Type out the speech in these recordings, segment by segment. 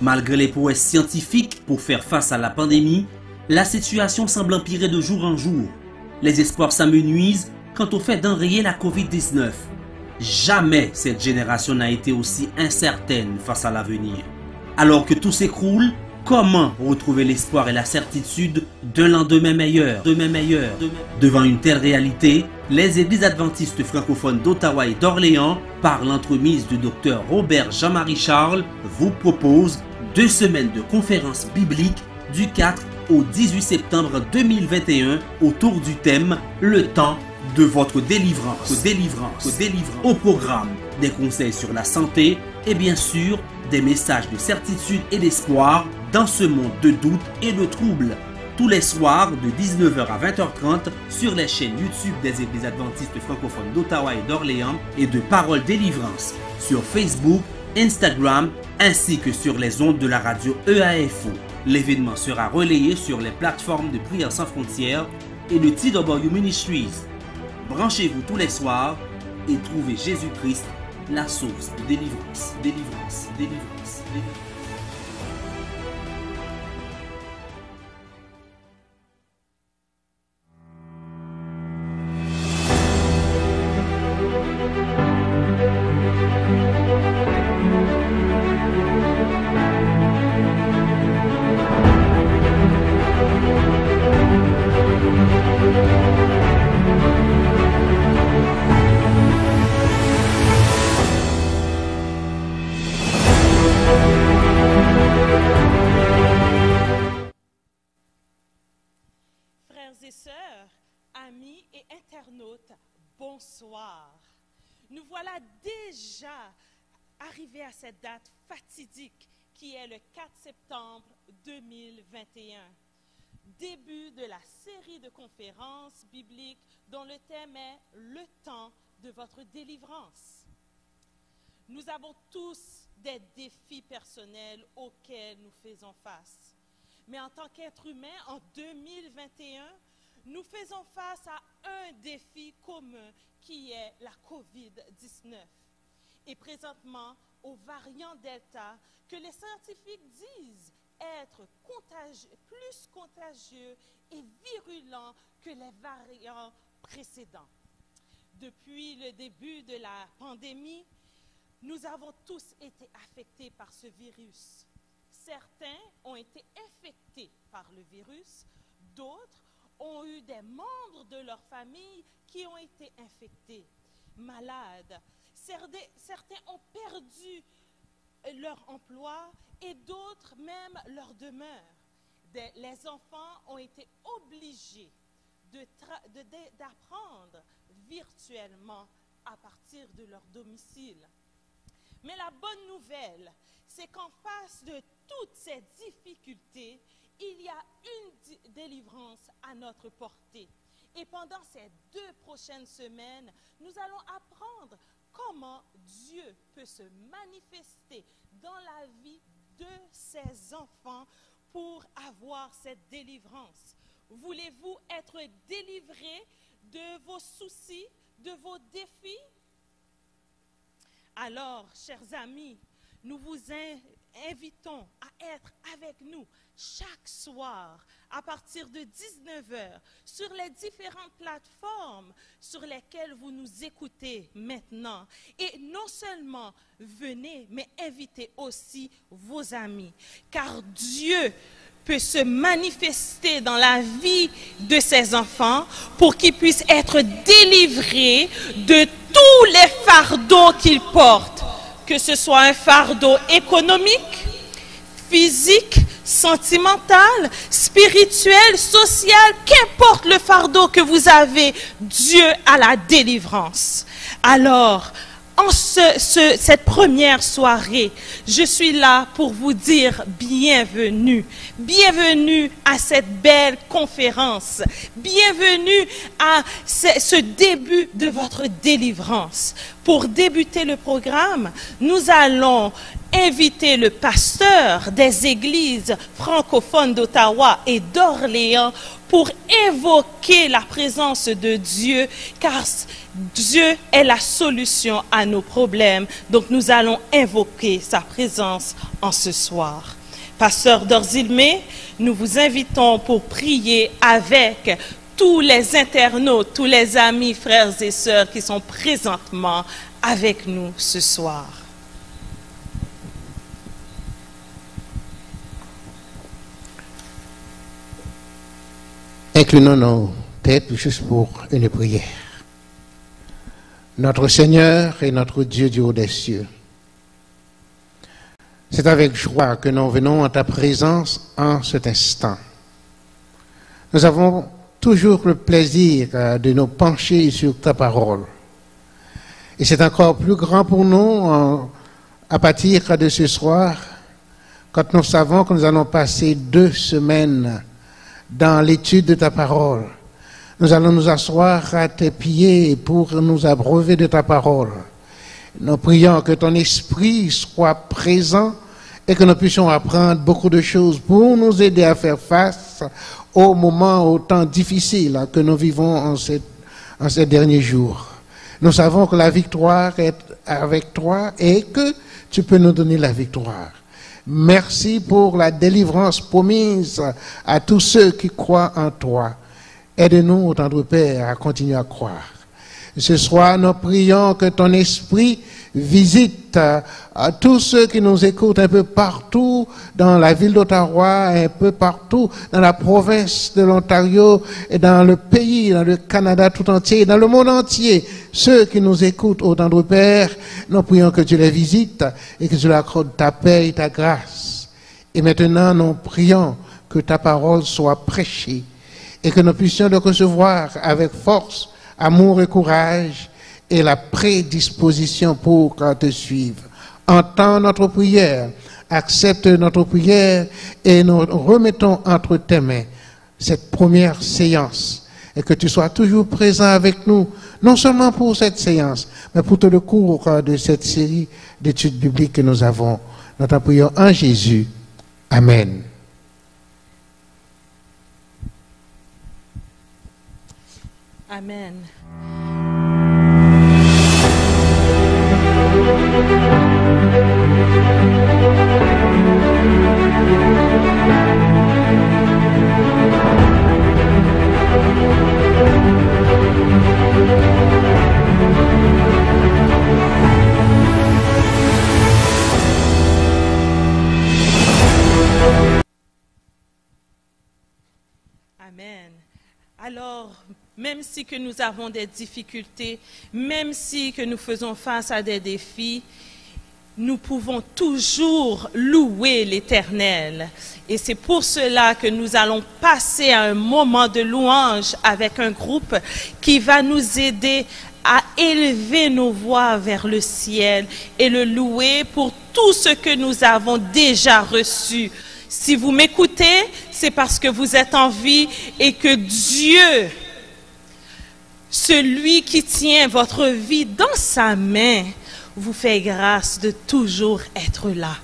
Malgré les prouesses scientifiques pour faire face à la pandémie, la situation semble empirer de jour en jour. Les espoirs s'amenuisent quant au fait d'enrayer la Covid-19. Jamais cette génération n'a été aussi incertaine face à l'avenir. Alors que tout s'écroule, comment retrouver l'espoir et la certitude d'un lendemain meilleur, Devant une telle réalité, les églises adventistes francophones d'Ottawa et d'Orléans, par l'entremise du Dr Robert Jean-Marie Charles, vous proposent 2 semaines de conférences bibliques du 4 au 18 septembre 2021 autour du thème « Le temps de votre délivrance ». Au programme, des conseils sur la santé et bien sûr, des messages de certitude et d'espoir dans ce monde de doute et de trouble. Tous les soirs de 19h à 20h30 sur les chaînes YouTube des Églises adventistes francophones d'Ottawa et d'Orléans et de Parole Délivrance, sur Facebook, Instagram ainsi que sur les ondes de la radio EAFO. L'événement sera relayé sur les plateformes de Prières sans frontières et de TW Ministries. Branchez-vous tous les soirs et trouvez Jésus-Christ, la source de délivrance. Bonsoir. Nous voilà déjà arrivés à cette date fatidique qui est le 4 septembre 2021. Début de la série de conférences bibliques dont le thème est « Le temps de votre délivrance ». Nous avons tous des défis personnels auxquels nous faisons face. Mais en tant qu'être humain, en 2021, nous faisons face à un défi commun qui est la COVID-19. Et présentement, au variant Delta, que les scientifiques disent être plus contagieux et virulent que les variants précédents. Depuis le début de la pandémie, nous avons tous été affectés par ce virus. Certains ont été infectés par le virus, d'autres ont eu des membres de leur famille qui ont été infectés, malades. Certains ont perdu leur emploi et d'autres même leur demeure. Les enfants ont été obligés d'apprendre virtuellement à partir de leur domicile. Mais la bonne nouvelle, c'est qu'en face de toutes ces difficultés, il y a une délivrance à notre portée. Et pendant ces 2 prochaines semaines, nous allons apprendre comment Dieu peut se manifester dans la vie de ses enfants pour avoir cette délivrance. Voulez-vous être délivré de vos soucis, de vos défis? Alors, chers amis, nous vous invitons à être avec nous chaque soir à partir de 19h sur les différentes plateformes sur lesquelles vous nous écoutez maintenant. Et non seulement venez, mais invitez aussi vos amis. Car Dieu peut se manifester dans la vie de ses enfants pour qu'ils puissent être délivrés de tous les fardeaux qu'ils portent, que ce soit un fardeau économique, physique, sentimental, spirituel, social, qu'importe le fardeau que vous avez, Dieu a la délivrance. Alors, en cette première soirée, je suis là pour vous dire bienvenue. Bienvenue à cette belle conférence. Bienvenue à ce début de votre délivrance. Pour débuter le programme, nous allons inviter le pasteur des églises francophones d'Ottawa et d'Orléans pour évoquer la présence de Dieu, car Dieu est la solution à nos problèmes. Donc nous allons invoquer sa présence en ce soir. Pasteur Dorzilmé, nous vous invitons pour prier avec tous les internautes, tous les amis, frères et sœurs qui sont présentement avec nous ce soir. Inclinons nos têtes juste pour une prière. Notre Seigneur et notre Dieu du haut des cieux, c'est avec joie que nous venons en ta présence en cet instant. Nous avons toujours le plaisir de nous pencher sur ta parole. Et c'est encore plus grand pour nous à partir de ce soir, quand nous savons que nous allons passer 2 semaines dans l'étude de ta parole. Nous allons nous asseoir à tes pieds pour nous abreuver de ta parole. Nous prions que ton esprit soit présent et que nous puissions apprendre beaucoup de choses pour nous aider à faire face aux moments, aux temps difficiles que nous vivons en ces derniers jours. Nous savons que la victoire est avec toi et que tu peux nous donner la victoire. Merci pour la délivrance promise à tous ceux qui croient en toi. Aide-nous, tendre Père, à continuer à croire. Ce soir, nous prions que ton esprit visite à tous ceux qui nous écoutent un peu partout dans la ville d'Ottawa, un peu partout dans la province de l'Ontario et dans le pays, dans le Canada tout entier, dans le monde entier. Ceux qui nous écoutent, ô tendre Père, nous prions que tu les visites et que tu leur accordes ta paix et ta grâce. Et maintenant, nous prions que ta parole soit prêchée et que nous puissions le recevoir avec force, amour et courage et la prédisposition pour te suivre. Entends notre prière, accepte notre prière et nous remettons entre tes mains cette première séance et que tu sois toujours présent avec nous, non seulement pour cette séance, mais pour tout le cours de cette série d'études bibliques que nous avons. Nous t'en prions en Jésus. Amen. Amen. Amen. Alors, même si que nous avons des difficultés, même si que nous faisons face à des défis, nous pouvons toujours louer l'Éternel. Et c'est pour cela que nous allons passer à un moment de louange avec un groupe qui va nous aider à élever nos voix vers le ciel et le louer pour tout ce que nous avons déjà reçu. Si vous m'écoutez, c'est parce que vous êtes en vie et que Dieu, celui qui tient votre vie dans sa main, vous fait grâce de toujours être là.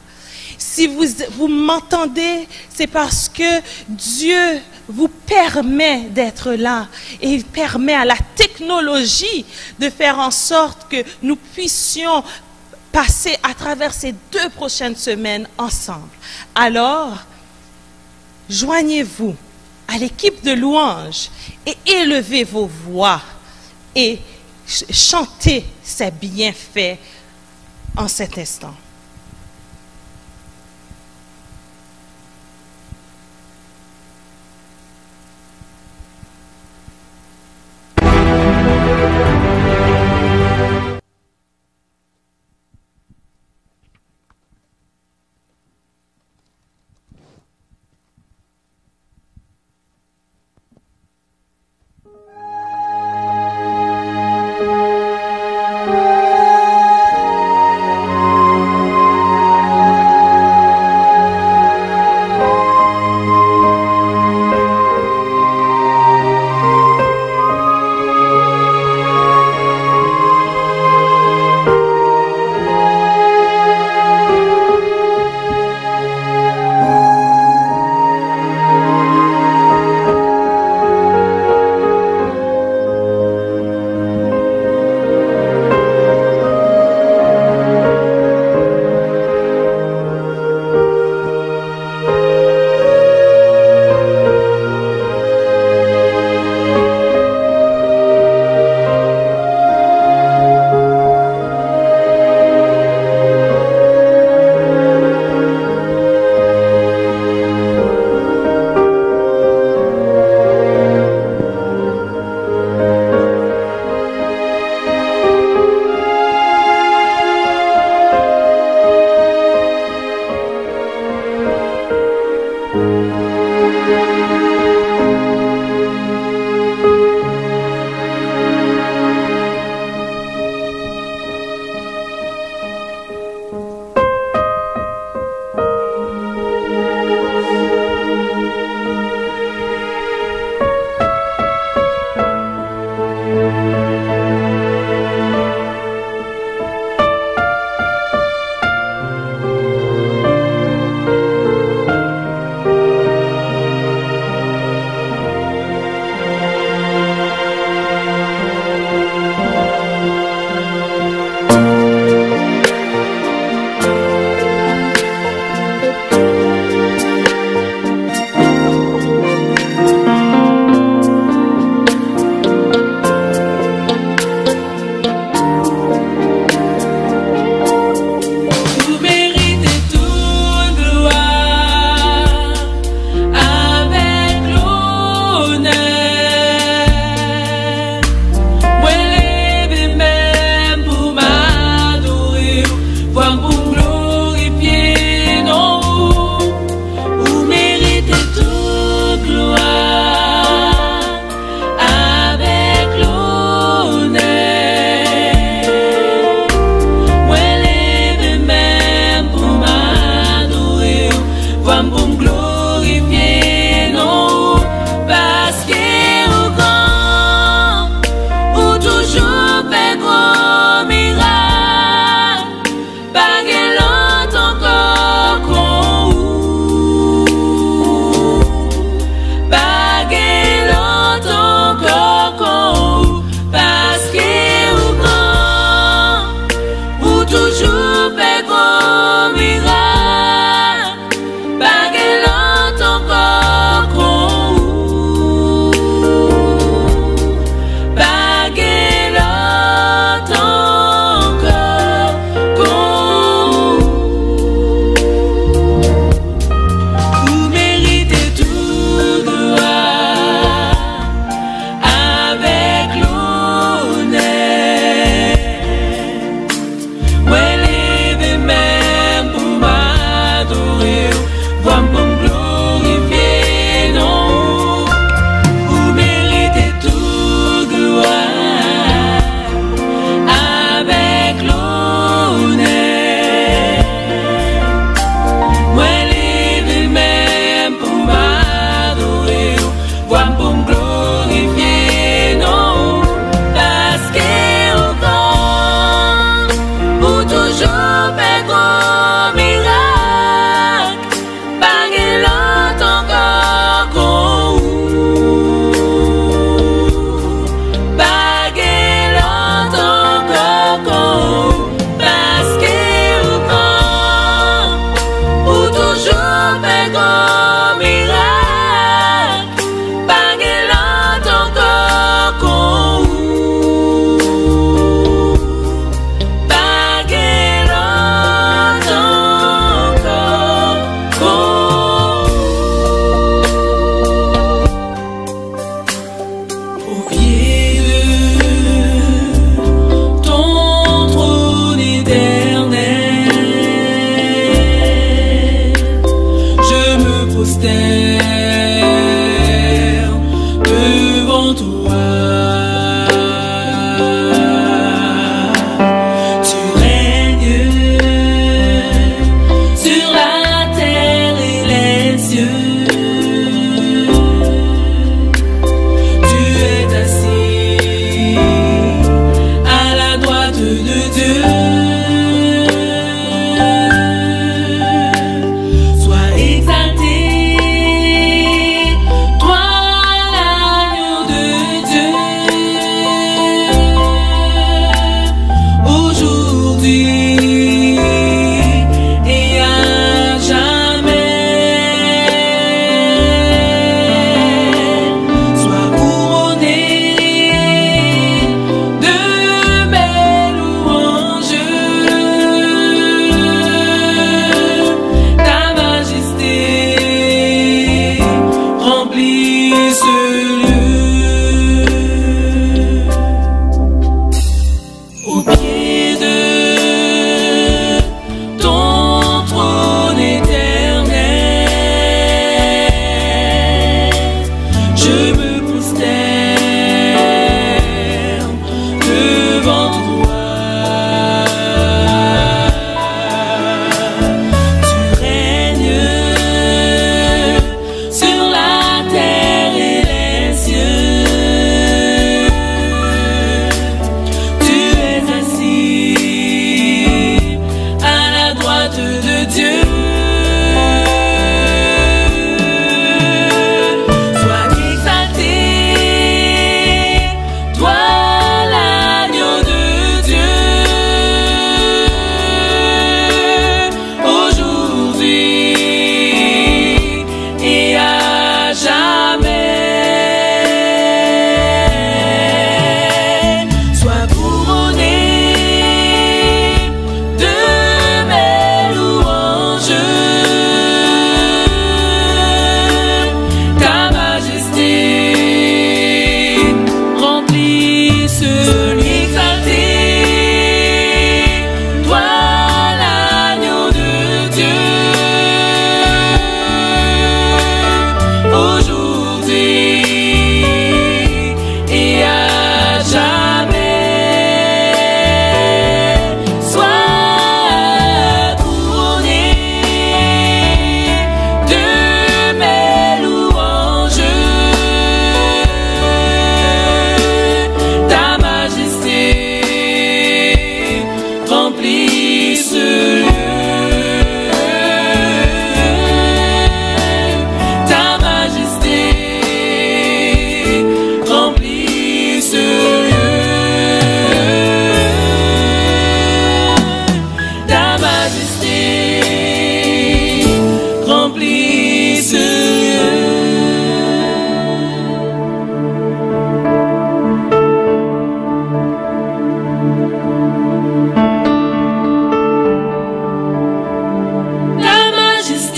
Si vous m'entendez, c'est parce que Dieu vous permet d'être là et il permet à la technologie de faire en sorte que nous puissions passer à travers ces 2 prochaines semaines ensemble. Alors, joignez-vous à l'équipe de louange et élevez vos voix et chantez ses bienfaits en cet instant. Toujours fait gros miracle, baguette.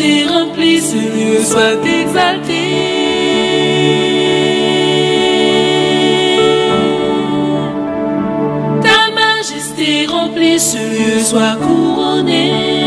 majesté remplit ce lieu, soit exalté. Ta majesté remplit ce lieu, soit couronné.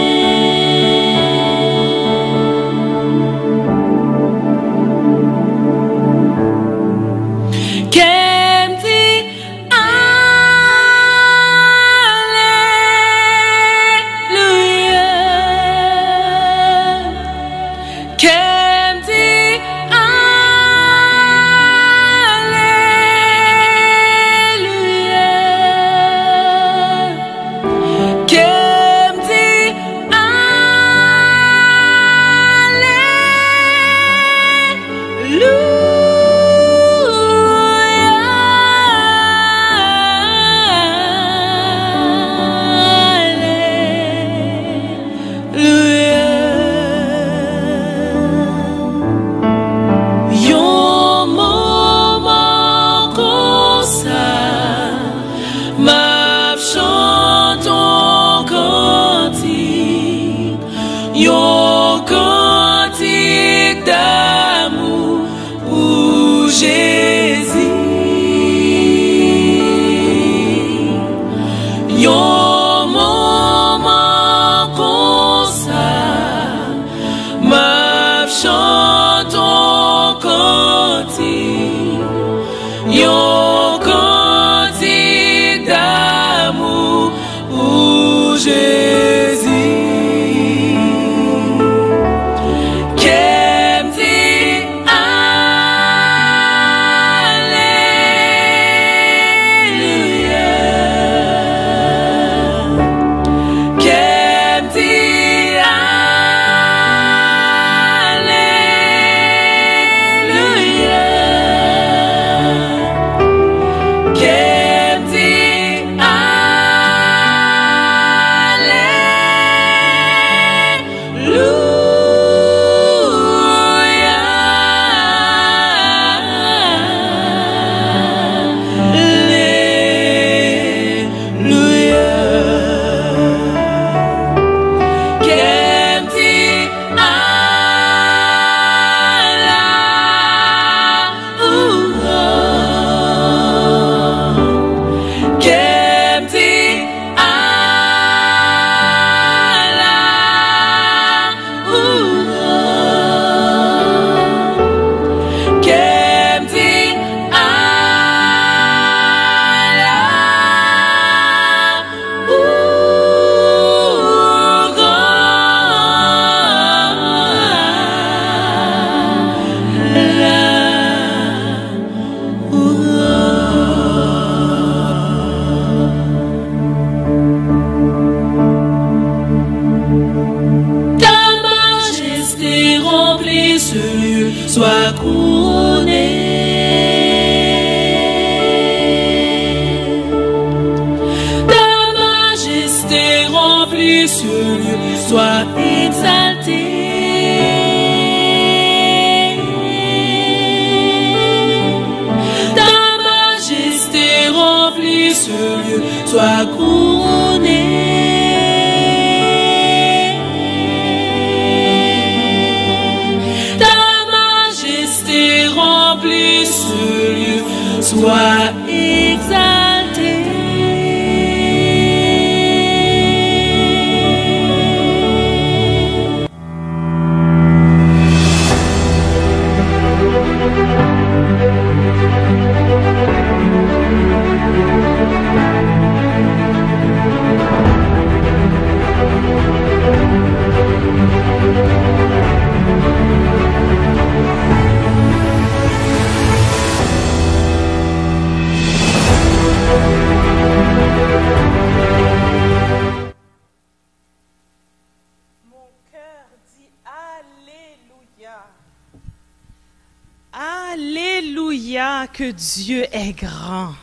Alléluia, que Dieu est grand.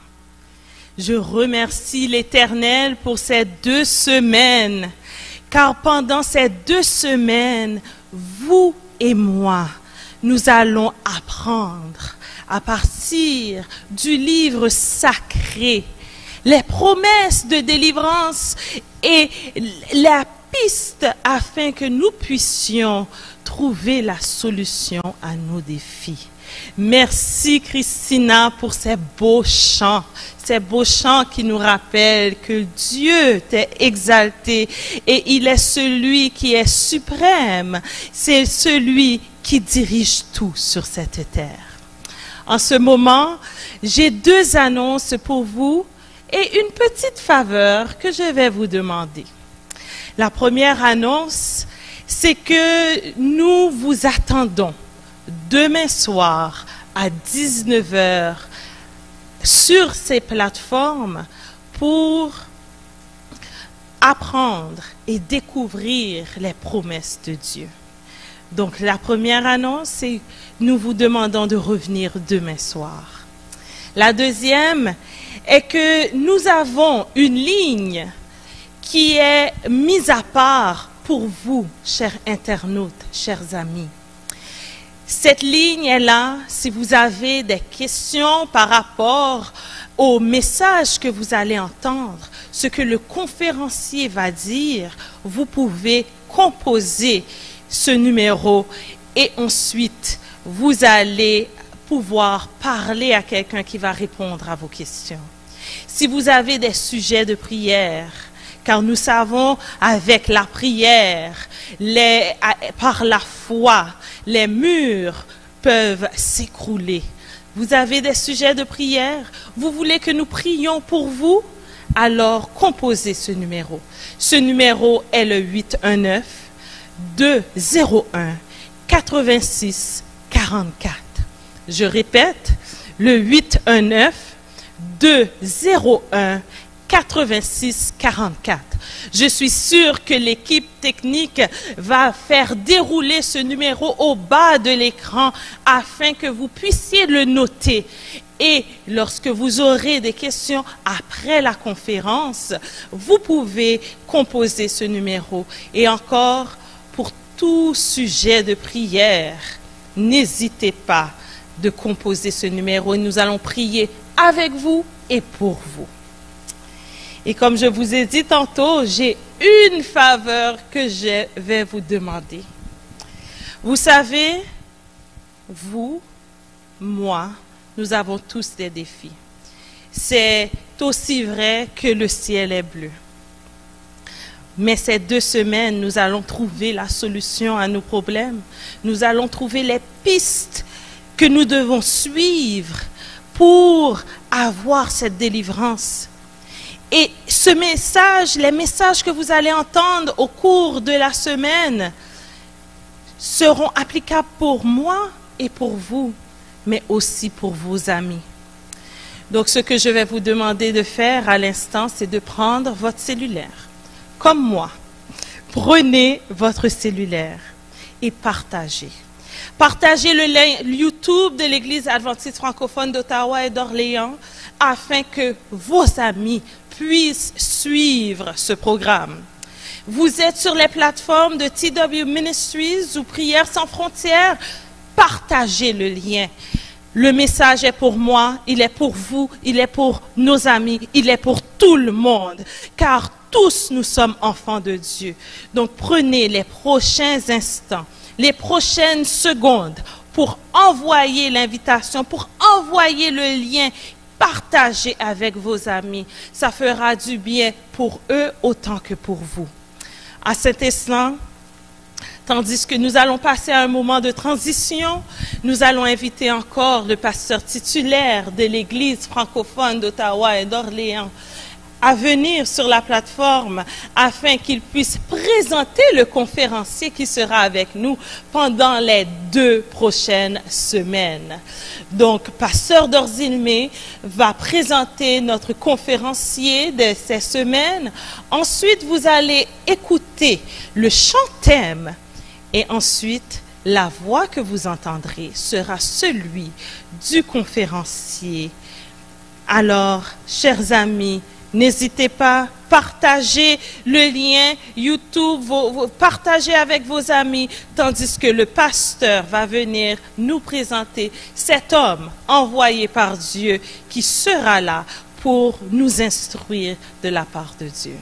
Je remercie l'Éternel pour ces 2 semaines, car pendant ces 2 semaines, vous et moi, nous allons apprendre à partir du livre sacré les promesses de délivrance et la pistes afin que nous puissions trouver la solution à nos défis. Merci Christina pour ces beaux chants qui nous rappellent que Dieu t'est exalté et il est celui qui est suprême. C'est celui qui dirige tout sur cette terre. En ce moment, j'ai 2 annonces pour vous et une petite faveur que je vais vous demander. La première annonce, c'est que nous vous attendons demain soir à 19h sur ces plateformes pour apprendre et découvrir les promesses de Dieu. Donc la première annonce, c'est nous vous demandons de revenir demain soir. La deuxième est que nous avons une ligne qui est mise à part pour vous, chers internautes, chers amis. Cette ligne est là si vous avez des questions par rapport au message que vous allez entendre, ce que le conférencier va dire, vous pouvez composer ce numéro et ensuite vous allez pouvoir parler à quelqu'un qui va répondre à vos questions. Si vous avez des sujets de prière, car nous savons avec la prière, par la foi, les murs peuvent s'écrouler. Vous avez des sujets de prière? Vous voulez que nous prions pour vous? Alors composez ce numéro. Ce numéro est le 819-201-86-44. Je répète, le 819-201-86-44. Je suis sûre que l'équipe technique va faire dérouler ce numéro au bas de l'écran afin que vous puissiez le noter. Et lorsque vous aurez des questions après la conférence, vous pouvez composer ce numéro. Et encore, pour tout sujet de prière, n'hésitez pas de composer ce numéro. Nous allons prier avec vous et pour vous. Et comme je vous ai dit tantôt, j'ai une faveur que je vais vous demander. Vous savez, vous, moi, nous avons tous des défis. C'est aussi vrai que le ciel est bleu. Mais ces 2 semaines, nous allons trouver la solution à nos problèmes. Nous allons trouver les pistes que nous devons suivre pour avoir cette délivrance. Et ce message, les messages que vous allez entendre au cours de la semaine seront applicables pour moi et pour vous, mais aussi pour vos amis. Donc, ce que je vais vous demander de faire à l'instant, c'est de prendre votre cellulaire. Comme moi, prenez votre cellulaire et partagez. Partagez le lien YouTube de l'Église adventiste francophone d'Ottawa et d'Orléans afin que vos amis puissent suivre ce programme. Vous êtes sur les plateformes de TW Ministries ou Prières sans frontières, partagez le lien. Le message est pour moi, il est pour vous, il est pour nos amis, il est pour tout le monde, car tous nous sommes enfants de Dieu. Donc prenez les prochains instants, les prochaines secondes pour envoyer l'invitation, pour envoyer le lien. Partagez avec vos amis. Ça fera du bien pour eux autant que pour vous. À cet instant, tandis que nous allons passer à un moment de transition, nous allons inviter encore le pasteur titulaire de l'Église francophone d'Ottawa et d'Orléans à venir sur la plateforme afin qu'il puisse présenter le conférencier qui sera avec nous pendant les 2 prochaines semaines. Donc, pasteur Dorzilmé va présenter notre conférencier de ces semaines. Ensuite, vous allez écouter le chant thème et ensuite, la voix que vous entendrez sera celui du conférencier. Alors, chers amis, n'hésitez pas, partagez le lien YouTube, partagez avec vos amis, tandis que le pasteur va venir nous présenter cet homme envoyé par Dieu qui sera là pour nous instruire de la part de Dieu.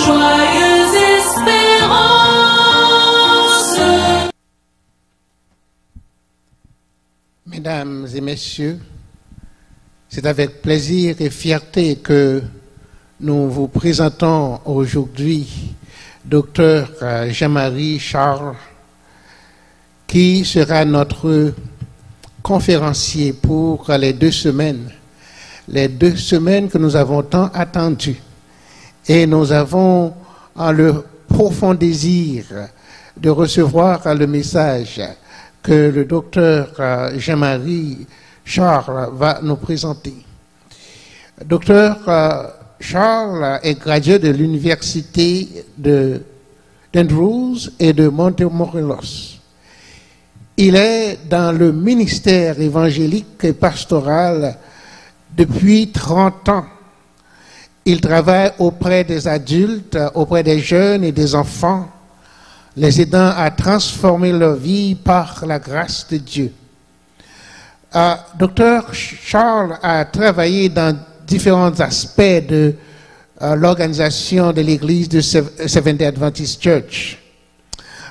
Joyeuse espérance. Mesdames et messieurs, c'est avec plaisir et fierté que nous vous présentons aujourd'hui Dr Jean-Marie Charles, qui sera notre conférencier pour les 2 semaines que nous avons tant attendues. Et nous avons le profond désir de recevoir le message que le docteur Jean-Marie Charles va nous présenter. Docteur Charles est gradué de l'université d'Andrews et de Montemorelos. Il est dans le ministère évangélique et pastoral depuis 30 ans. Il travaille auprès des adultes, auprès des jeunes et des enfants, les aidant à transformer leur vie par la grâce de Dieu. Dr Charles a travaillé dans différents aspects de l'organisation de l'église de Seventh-day Adventist Church.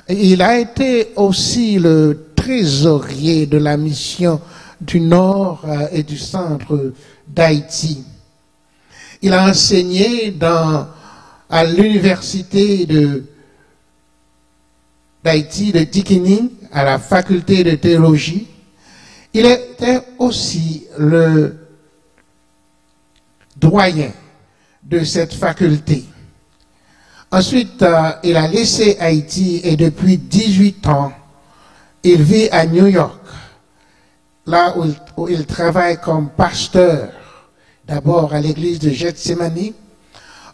Il a été aussi le trésorier de la mission du Nord et du Centre d'Haïti. Il a enseigné à l'université d'Haïti de Tikini, à la faculté de théologie. Il était aussi le doyen de cette faculté. Ensuite, il a laissé Haïti et depuis 18 ans, il vit à New York, là où il travaille comme pasteur, d'abord à l'église de Gethsemane.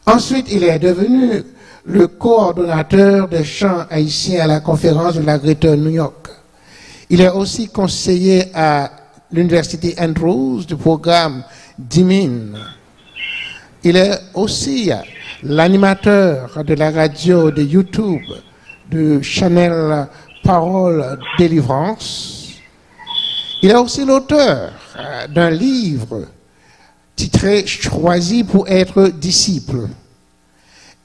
Ensuite, il est devenu le coordonnateur des chants haïtiens à la conférence de la Greater New York. Il est aussi conseiller à l'université Andrews du programme d'Imin. Il est aussi l'animateur de la radio de YouTube de Channel Parole Délivrance. Il est aussi l'auteur d'un livre titré « Choisi pour être disciple ».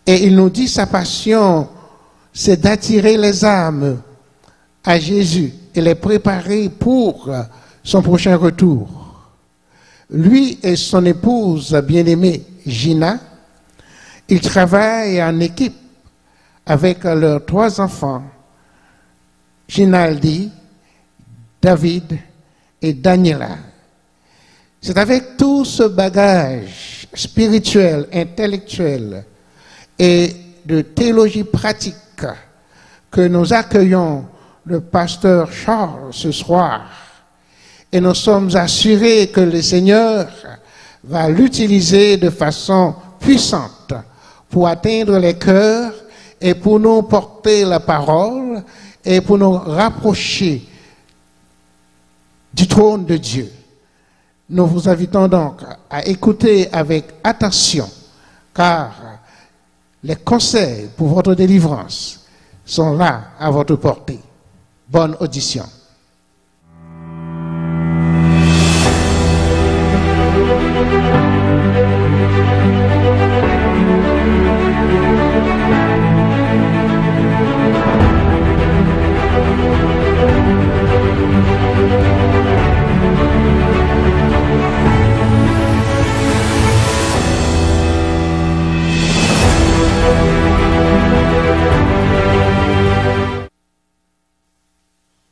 Et il nous dit sa passion, c'est d'attirer les âmes à Jésus et les préparer pour son prochain retour. Lui et son épouse bien-aimée, Gina, ils travaillent en équipe avec leurs 3 enfants, Ginaldi, David et Daniela. C'est avec tout ce bagage spirituel, intellectuel et de théologie pratique que nous accueillons le pasteur Charles ce soir. Et nous sommes assurés que le Seigneur va l'utiliser de façon puissante pour atteindre les cœurs et pour nous porter la parole et pour nous rapprocher du trône de Dieu. Nous vous invitons donc à écouter avec attention, car les conseils pour votre délivrance sont là à votre portée. Bonne audition.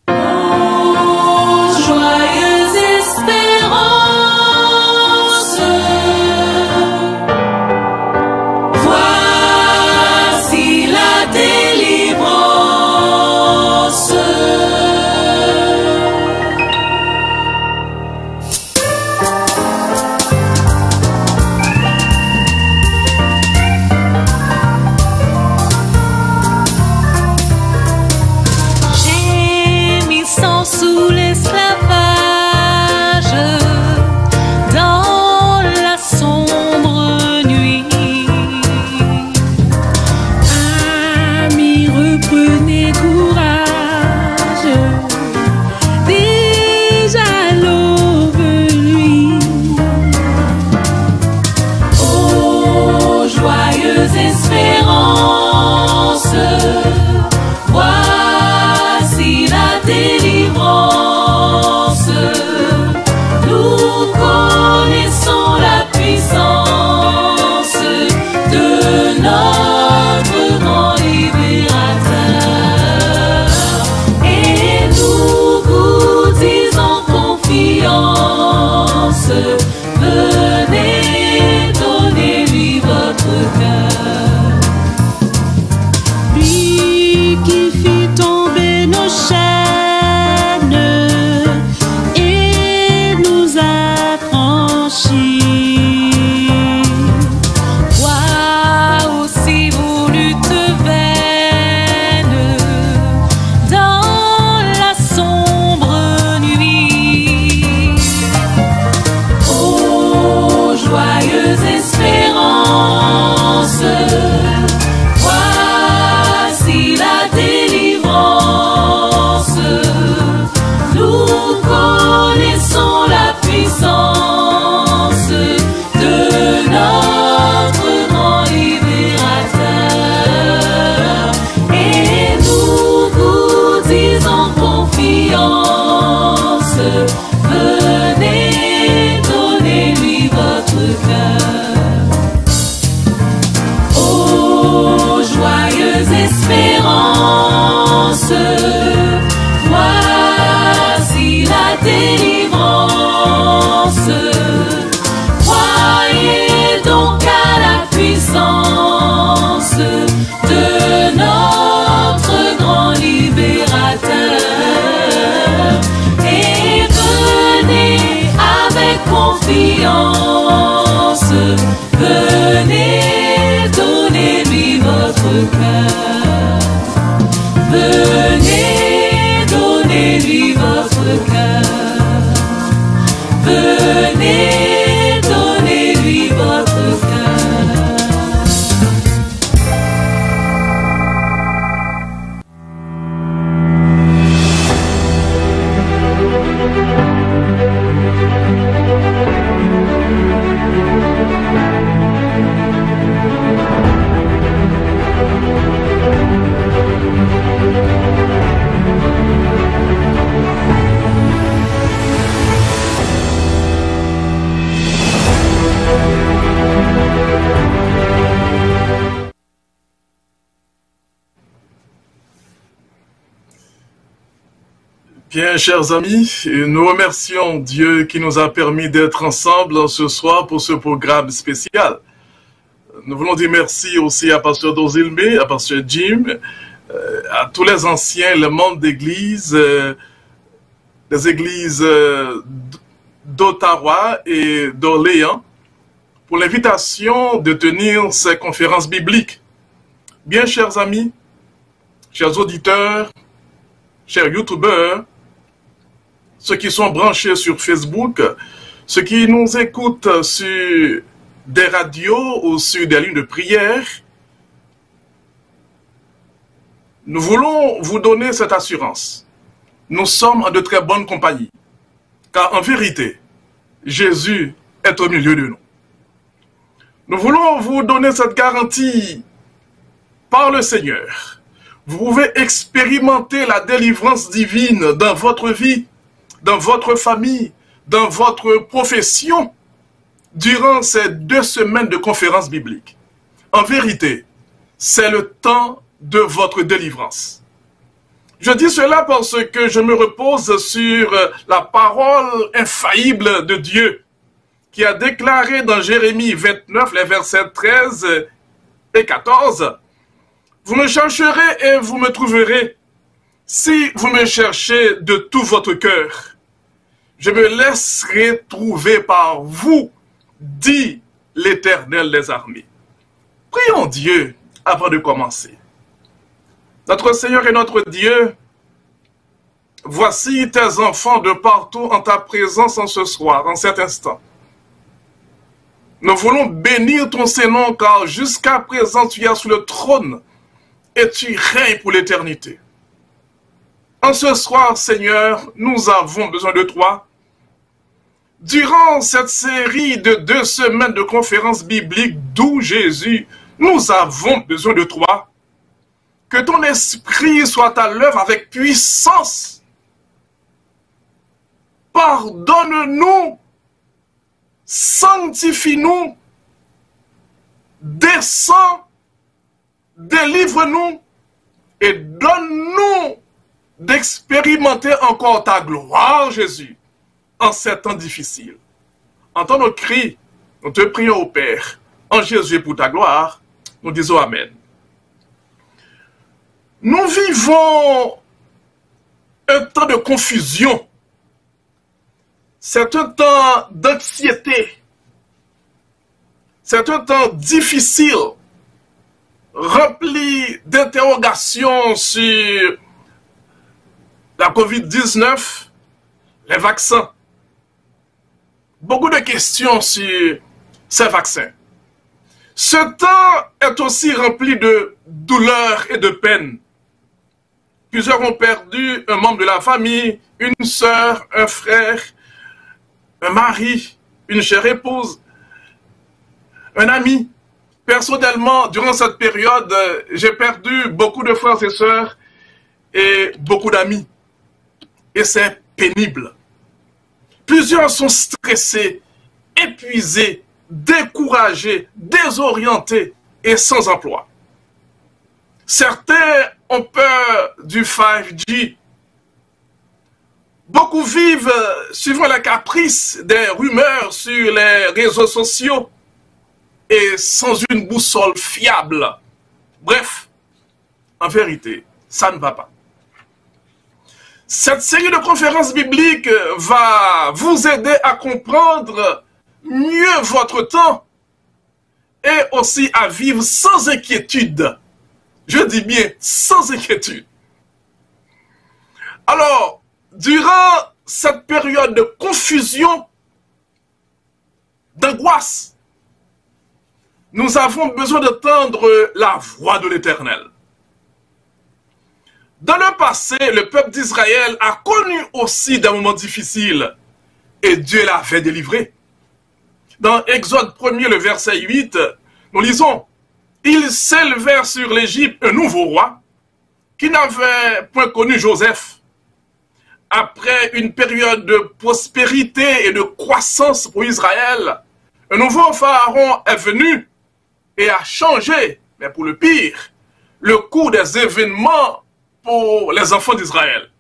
Oh, Bien, chers amis, nous remercions Dieu qui nous a permis d'être ensemble ce soir pour ce programme spécial. Nous voulons dire merci aussi à Pasteur Dozilme, à Pasteur Jim, à tous les anciens, les membres d'église, des églises d'Ottawa et d'Orléans, pour l'invitation de tenir ces conférences bibliques. Bien, chers amis, chers auditeurs, chers youtubeurs, ceux qui sont branchés sur Facebook, ceux qui nous écoutent sur des radios ou sur des lignes de prière, nous voulons vous donner cette assurance. Nous sommes en de très bonnes compagnies, car en vérité, Jésus est au milieu de nous. Nous voulons vous donner cette garantie par le Seigneur. Vous pouvez expérimenter la délivrance divine dans votre vie, dans votre famille, dans votre profession, durant ces 2 semaines de conférences bibliques. En vérité, c'est le temps de votre délivrance. Je dis cela parce que je me repose sur la parole infaillible de Dieu, qui a déclaré dans Jérémie 29, les versets 13 et 14, « Vous me chercherez et vous me trouverez, si vous me cherchez de tout votre cœur. Je me laisserai trouver par vous, dit l'Éternel des armées. » Prions Dieu avant de commencer. Notre Seigneur et notre Dieu, voici tes enfants de partout en ta présence en ce soir, en cet instant. Nous voulons bénir ton Saint-Nom, car jusqu'à présent tu es sur le trône et tu règnes pour l'éternité. En ce soir, Seigneur, nous avons besoin de toi. Durant cette série de 2 semaines de conférences bibliques d'où Jésus, nous avons besoin de toi. Que ton esprit soit à l'œuvre avec puissance. Pardonne-nous. Sanctifie-nous, descends, délivre-nous et donne-nous d'expérimenter encore ta gloire, Jésus, en ces temps difficiles. Entends nos cris, nous te prions au Père, en Jésus pour ta gloire, nous disons Amen. Nous vivons un temps de confusion. C'est un temps d'anxiété. C'est un temps difficile, rempli d'interrogations sur la COVID-19, les vaccins. Beaucoup de questions sur ces vaccins. Ce temps est aussi rempli de douleur et de peine. Plusieurs ont perdu un membre de la famille, une sœur, un frère, un mari, une chère épouse, un ami. Personnellement, durant cette période, j'ai perdu beaucoup de frères et sœurs et beaucoup d'amis. Et c'est pénible. Plusieurs sont stressés, épuisés, découragés, désorientés et sans emploi. Certains ont peur du 5G. Beaucoup vivent suivant les caprices des rumeurs sur les réseaux sociaux et sans une boussole fiable. Bref, en vérité, ça ne va pas. Cette série de conférences bibliques va vous aider à comprendre mieux votre temps et aussi à vivre sans inquiétude. Je dis bien sans inquiétude. Alors, durant cette période de confusion, d'angoisse, nous avons besoin d'entendre la voix de l'Éternel. Dans le passé, le peuple d'Israël a connu aussi des moments difficiles et Dieu l'avait délivré. Dans Exode 1er, le verset 8, nous lisons « Ils s'élevèrent sur l'Égypte un nouveau roi qui n'avait point connu Joseph. Après une période de prospérité et de croissance pour Israël, un nouveau pharaon est venu et a changé, mais pour le pire, le cours des événements pour les enfants d'Israël.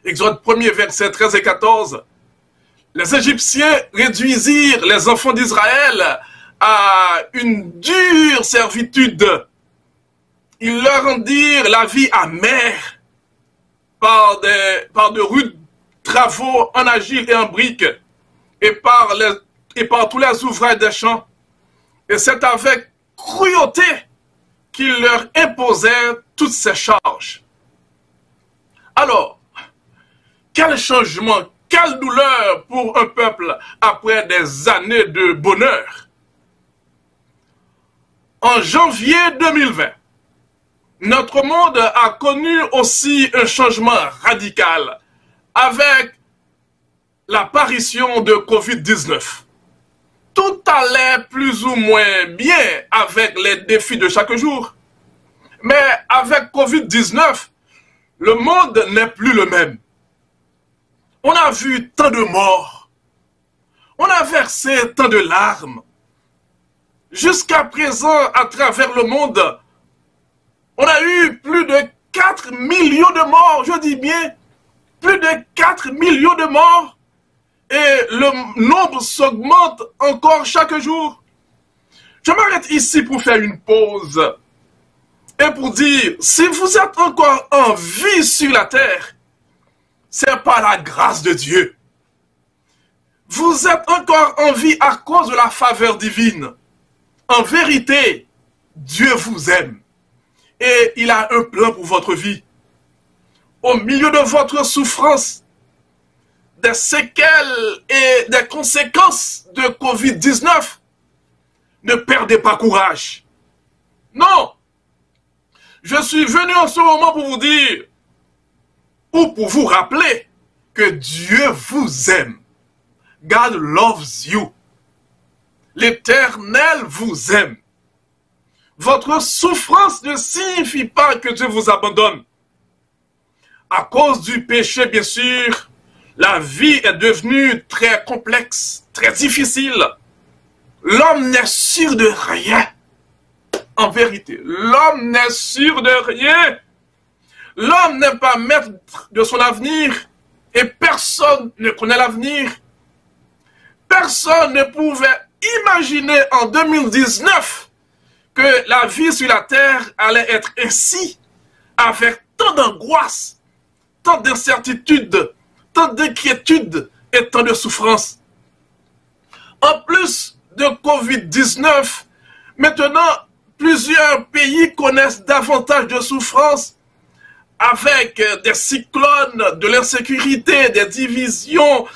Exode 1er, versets 13 et 14, les Égyptiens réduisirent les enfants d'Israël à une dure servitude. Ils leur rendirent la vie amère par de rudes travaux en argile et en briques et par tous les ouvrages des champs. Et c'est avec cruauté qu'il leur imposait toutes ces charges. Alors, quel changement, quelle douleur pour un peuple après des années de bonheur. En janvier 2020, notre monde a connu aussi un changement radical avec l'apparition de Covid-19. Tout allait plus ou moins bien avec les défis de chaque jour. Mais avec Covid-19, le monde n'est plus le même. On a vu tant de morts. On a versé tant de larmes. Jusqu'à présent, à travers le monde, on a eu plus de 4 millions de morts, je dis bien, plus de 4 millions de morts. Et le nombre s'augmente encore chaque jour. Je m'arrête ici pour faire une pause et pour dire, si vous êtes encore en vie sur la terre, c'est par la grâce de Dieu. Vous êtes encore en vie à cause de la faveur divine. En vérité, Dieu vous aime et il a un plan pour votre vie. Au milieu de votre souffrance, des séquelles et des conséquences de Covid-19, ne perdez pas courage. Non, je suis venu en ce moment pour vous dire, ou pour vous rappeler, que Dieu vous aime. God loves you. L'Éternel vous aime. Votre souffrance ne signifie pas que Dieu vous abandonne. À cause du péché, bien sûr, la vie est devenue très complexe, très difficile. L'homme n'est sûr de rien. En vérité, l'homme n'est sûr de rien. L'homme n'est pas maître de son avenir et personne ne connaît l'avenir. Personne ne pouvait imaginer en 2019 que la vie sur la terre allait être ainsi, avec tant d'angoisse, tant d'incertitudes, tant d'inquiétudes et tant de souffrances. En plus de Covid-19, maintenant, plusieurs pays connaissent davantage de souffrances avec des cyclones, de l'insécurité, des divisions,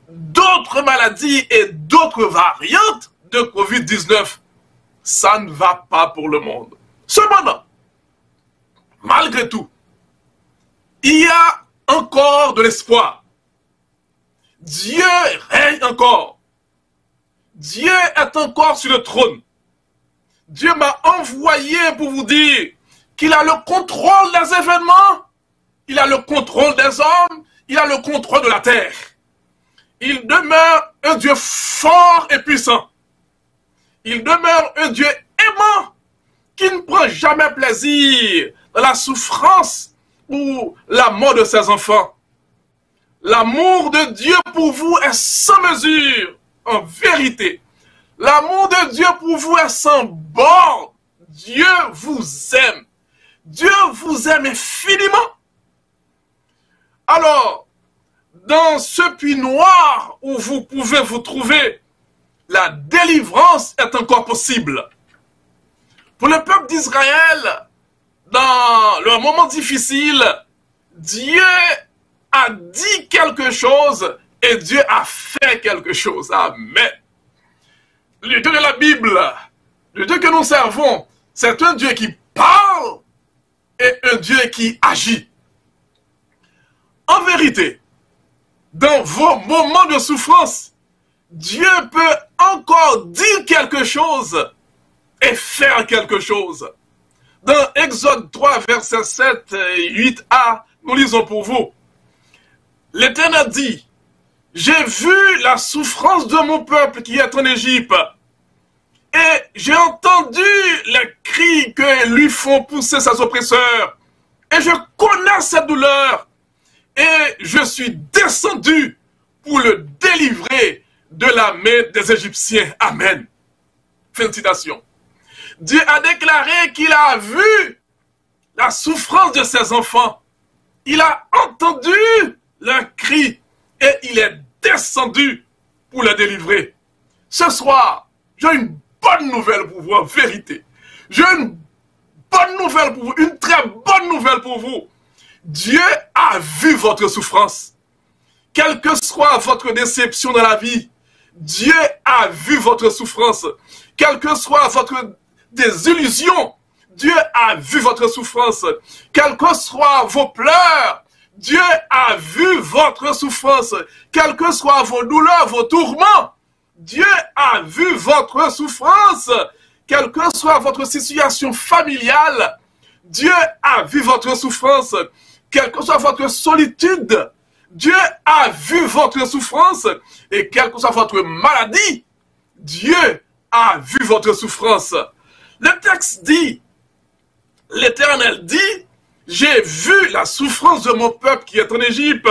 d'autres maladies et d'autres variantes de Covid-19. Ça ne va pas pour le monde. Cependant, malgré tout, il y a encore de l'espoir. Dieu règne encore. Dieu est encore sur le trône. Dieu m'a envoyé pour vous dire qu'il a le contrôle des événements, il a le contrôle des hommes, il a le contrôle de la terre. Il demeure un Dieu fort et puissant. Il demeure un Dieu aimant qui ne prend jamais plaisir dans la souffrance ou la mort de ses enfants. L'amour de Dieu pour vous est sans mesure, en vérité. L'amour de Dieu pour vous est sans borne. Dieu vous aime. Dieu vous aime infiniment. Alors, dans ce puits noir où vous pouvez vous trouver, la délivrance est encore possible. Pour le peuple d'Israël, dans leur moment difficile, Dieu a dit quelque chose et Dieu a fait quelque chose. Amen. Le Dieu de la Bible, le Dieu que nous servons, c'est un Dieu qui parle et un Dieu qui agit. En vérité, dans vos moments de souffrance, Dieu peut encore dire quelque chose et faire quelque chose. Dans Exode 3, versets 7 et 8a, nous lisons pour vous. L'Éternel dit, « J'ai vu la souffrance de mon peuple qui est en Égypte, et j'ai entendu les cris que lui font pousser ses oppresseurs, et je connais cette douleur, et je suis descendu pour le délivrer de la main des Égyptiens. Amen. Félicitations. Dieu a déclaré qu'il a vu la souffrance de ses enfants. Il a entendu leur cri et il est descendu pour le délivrer. Ce soir, j'ai une bonne nouvelle pour vous, en vérité. J'ai une bonne nouvelle pour vous, une très bonne nouvelle pour vous. Dieu a vu votre souffrance. Quelle que soit votre déception dans la vie, Dieu a vu votre souffrance. Quelle que soit votre désillusion, Dieu a vu votre souffrance. Quelles que soient vos pleurs, Dieu a vu votre souffrance. Quelles que soient vos douleurs, vos tourments, Dieu a vu votre souffrance. Quelle que soit votre situation familiale, Dieu a vu votre souffrance. Quelle que soit votre solitude, Dieu a vu votre souffrance. Et quelle que soit votre maladie, Dieu a vu votre souffrance. Le texte dit, l'Éternel dit, j'ai vu la souffrance de mon peuple qui est en Égypte,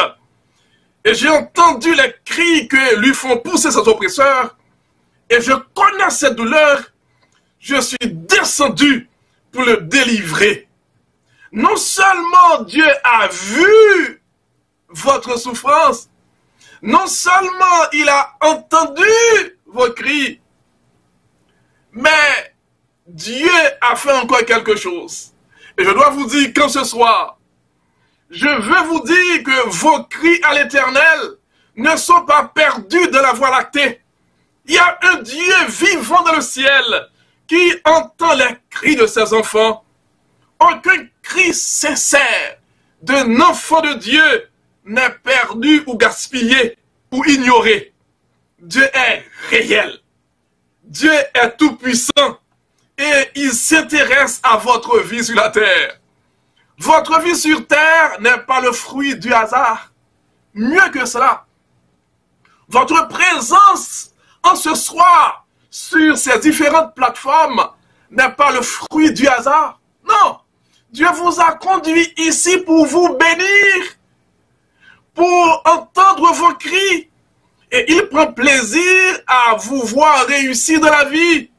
et j'ai entendu les cris que lui font pousser ses oppresseurs, et je connais cette douleur, je suis descendu pour le délivrer. Non seulement Dieu a vu votre souffrance, non seulement il a entendu vos cris, mais Dieu a fait encore quelque chose. Et je dois vous dire qu'en ce soir, je veux vous dire que vos cris à l'Éternel ne sont pas perdus de la voie lactée. Il y a un Dieu vivant dans le ciel qui entend les cris de ses enfants. Aucun cri sincère d'un enfant de Dieu n'est perdu ou gaspillé ou ignoré. Dieu est réel. Dieu est tout-puissant et il s'intéresse à votre vie sur la terre. Votre vie sur terre n'est pas le fruit du hasard. Mieux que cela, votre présence en ce soir sur ces différentes plateformes n'est pas le fruit du hasard. Non, Dieu vous a conduit ici pour vous bénir, pour entendre vos cris. Et il prend plaisir à vous voir réussir dans la vie.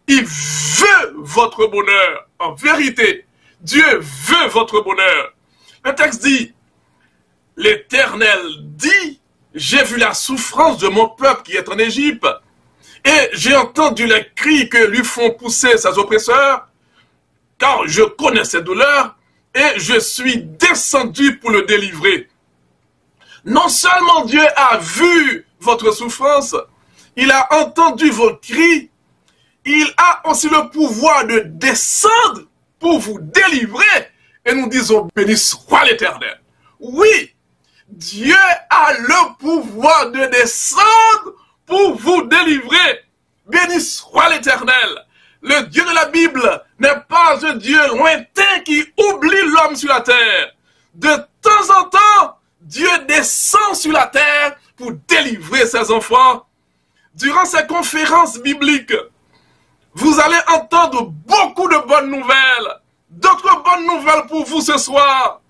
Il veut votre bonheur. En vérité, Dieu veut votre bonheur. Le texte dit, l'Éternel dit, j'ai vu la souffrance de mon peuple qui est en Égypte, et j'ai entendu les cris que lui font pousser ses oppresseurs, car je connais ses douleurs, et je suis descendu pour le délivrer. Non seulement Dieu a vu votre souffrance, il a entendu vos cris, il a aussi le pouvoir de descendre pour vous délivrer. Et nous disons, béni soit l'Éternel. Oui, Dieu a le pouvoir de descendre pour vous délivrer. Béni soit l'Éternel. Le Dieu de la Bible n'est pas un Dieu lointain qui oublie l'homme sur la terre. De temps en temps, Dieu descend sur la terre pour délivrer ses enfants. Durant ces conférences bibliques, vous allez entendre beaucoup de bonnes nouvelles. D'autres bonnes nouvelles pour vous ce soir,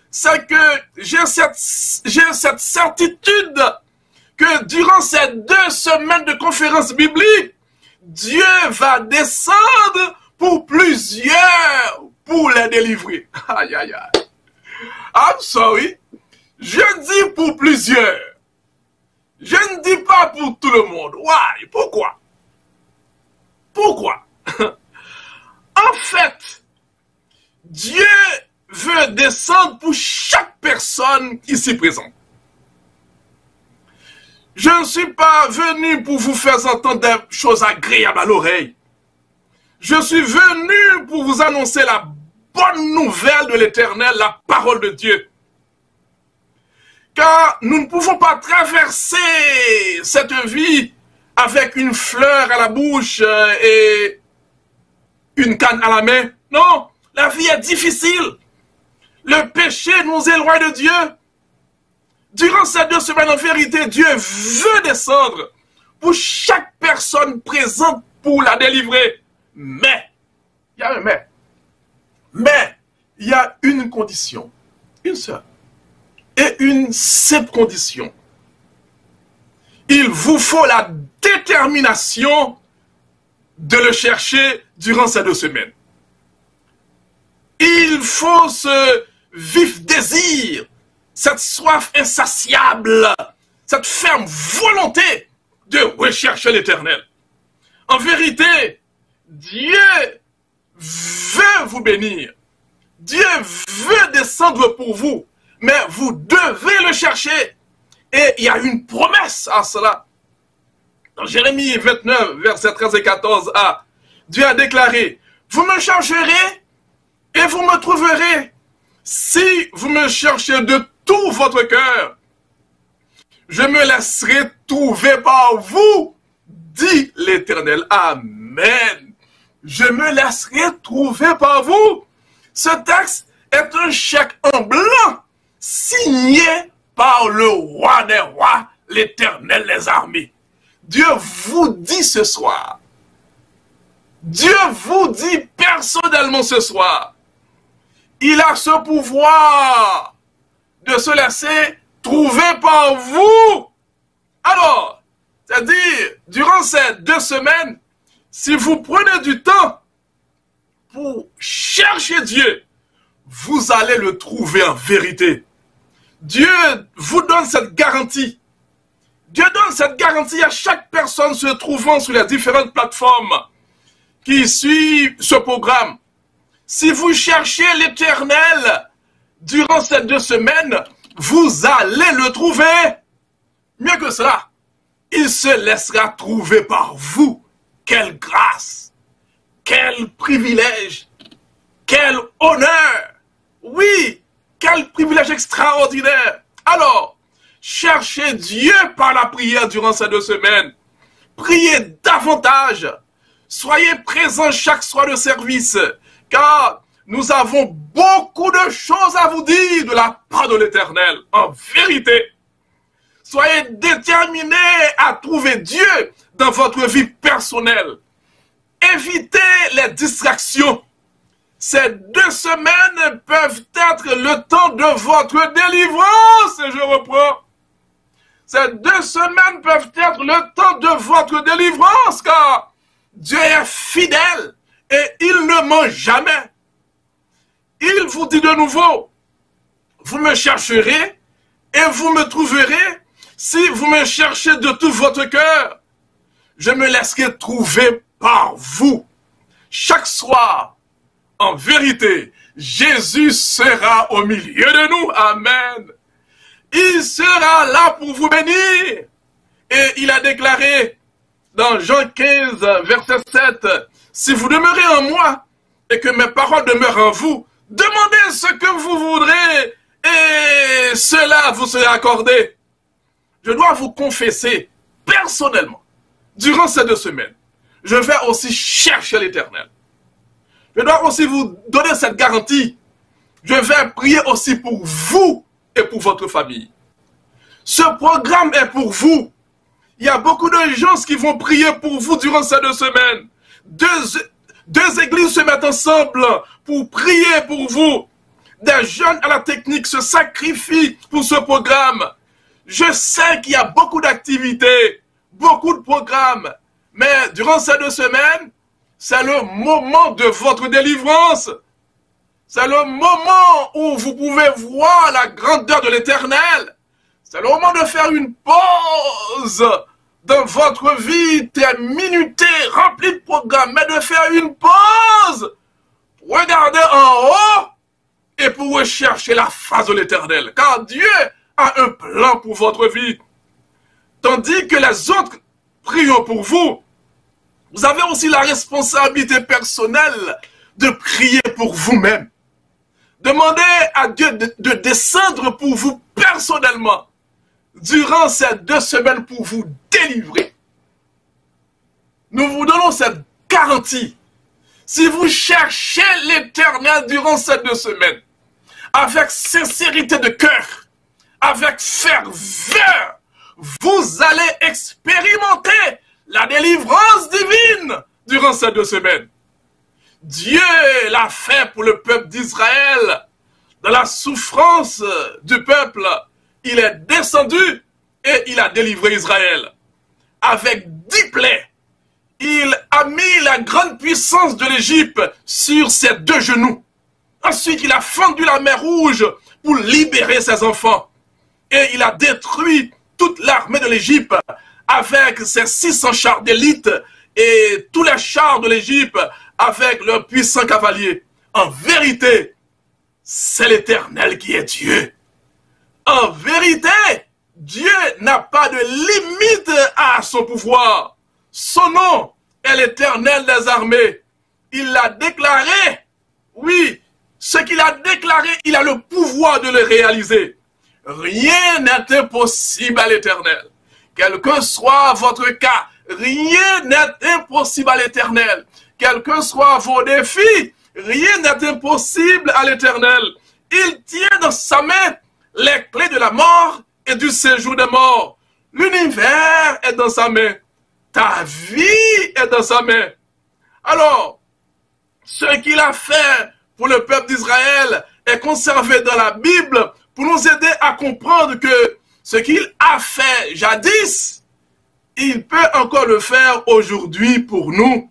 c'est que j'ai cette certitude que durant ces 2 semaines de conférences bibliques, Dieu va descendre pour plusieurs pour les délivrer. Aïe, aïe, aïe. I'm sorry. Je dis pour plusieurs. Je ne dis pas pour tout le monde. Why? Pourquoi? Pourquoi? En fait, Dieu veut descendre pour chaque personne ici présente. Je ne suis pas venu pour vous faire entendre des choses agréables à l'oreille. Je suis venu pour vous annoncer la bonne nouvelle de l'Éternel, la parole de Dieu. Car nous ne pouvons pas traverser cette vie avec une fleur à la bouche et une canne à la main. Non, la vie est difficile. Le péché nous éloigne de Dieu. Durant ces 2 semaines, en vérité, Dieu veut descendre pour chaque personne présente pour la délivrer. Mais, il y a un mais. Mais, il y a une condition. Une seule. et une simple condition. Il vous faut la détermination de le chercher durant ces 2 semaines. Il faut ce vif désir, cette soif insatiable, cette ferme volonté de rechercher l'Éternel. En vérité, Dieu veut vous bénir. Dieu veut descendre pour vous, mais vous devez le chercher. Et il y a une promesse à cela. Dans Jérémie 29, versets 13 et 14a, Dieu a déclaré, « Vous me chercherez et vous me trouverez si vous me cherchez de tout votre cœur. Je me laisserai trouver par vous, dit l'Éternel. » Amen. Je me laisserai trouver par vous. Ce texte est un chèque en blanc signé par le roi des rois, l'Éternel des armées. Dieu vous dit ce soir, Dieu vous dit personnellement ce soir, il a ce pouvoir de se laisser trouver par vous. Alors, c'est-à-dire, durant ces 2 semaines, si vous prenez du temps pour chercher Dieu, vous allez le trouver en vérité. Dieu vous donne cette garantie. Dieu donne cette garantie à chaque personne se trouvant sur les différentes plateformes qui suivent ce programme. Si vous cherchez l'Éternel durant ces 2 semaines, vous allez le trouver. Mieux que cela, il se laissera trouver par vous. Quelle grâce, quel privilège, quel honneur. Oui, quel privilège extraordinaire. Alors, cherchez Dieu par la prière durant ces 2 semaines. Priez davantage. Soyez présents chaque soir de service, car nous avons beaucoup de choses à vous dire de la part de l'Éternel. En vérité, soyez déterminés à trouver Dieu dans votre vie personnelle. Évitez les distractions. Ces 2 semaines peuvent être le temps de votre délivrance. Et je reprends. Ces 2 semaines peuvent être le temps de votre délivrance, car Dieu est fidèle et il ne ment jamais. Il vous dit de nouveau, vous me chercherez et vous me trouverez si vous me cherchez de tout votre cœur. Je me laisserai trouver par vous. Chaque soir, en vérité, Jésus sera au milieu de nous. Amen. Il sera là pour vous bénir. Et il a déclaré dans Jean 15, verset 7, « Si vous demeurez en moi et que mes paroles demeurent en vous, demandez ce que vous voudrez et cela vous sera accordé. » Je dois vous confesser personnellement, durant ces 2 semaines, je vais aussi chercher l'Éternel. Je dois aussi vous donner cette garantie. Je vais prier aussi pour vous et pour votre famille. Ce programme est pour vous. Il y a beaucoup de gens qui vont prier pour vous durant ces 2 semaines. Deux églises se mettent ensemble pour prier pour vous. Des jeunes à la technique se sacrifient pour ce programme. Je sais qu'il y a beaucoup d'activités, beaucoup de programmes. Mais durant ces 2 semaines, c'est le moment de votre délivrance. C'est le moment où vous pouvez voir la grandeur de l'Éternel. C'est le moment de faire une pause dans votre vie très minutée, remplie de programmes, mais de faire une pause, regardez en haut et pour rechercher la face de l'Éternel. Car Dieu a un plan pour votre vie. Tandis que les autres prient pour vous, vous avez aussi la responsabilité personnelle de prier pour vous-même. Demandez à Dieu de descendre pour vous personnellement durant ces 2 semaines pour vous délivrer. Nous vous donnons cette garantie. Si vous cherchez l'Éternel durant ces 2 semaines, avec sincérité de cœur, avec ferveur, vous allez expérimenter la délivrance divine durant ces 2 semaines. Dieu l'a fait pour le peuple d'Israël dans la souffrance du peuple, il est descendu et il a délivré Israël. Avec 10 plaies, il a mis la grande puissance de l'Égypte sur ses 2 genoux. Ensuite, il a fendu la mer Rouge pour libérer ses enfants. Et il a détruit toute l'armée de l'Égypte avec ses 600 chars d'élite et tous les chars de l'Égypte avec leurs puissants cavaliers. En vérité, c'est l'Éternel qui est Dieu. En vérité, Dieu n'a pas de limite à son pouvoir. Son nom est l'Éternel des armées. Il l'a déclaré. Oui, ce qu'il a déclaré, il a le pouvoir de le réaliser. Rien n'est impossible à l'Éternel. Quel que soit votre cas, rien n'est impossible à l'Éternel. Quels que soient vos défis, rien n'est impossible à l'Éternel. Il tient dans sa main les clés de la mort et du séjour des morts. L'univers est dans sa main. Ta vie est dans sa main. Alors, ce qu'il a fait pour le peuple d'Israël est conservé dans la Bible pour nous aider à comprendre que ce qu'il a fait jadis, il peut encore le faire aujourd'hui pour nous.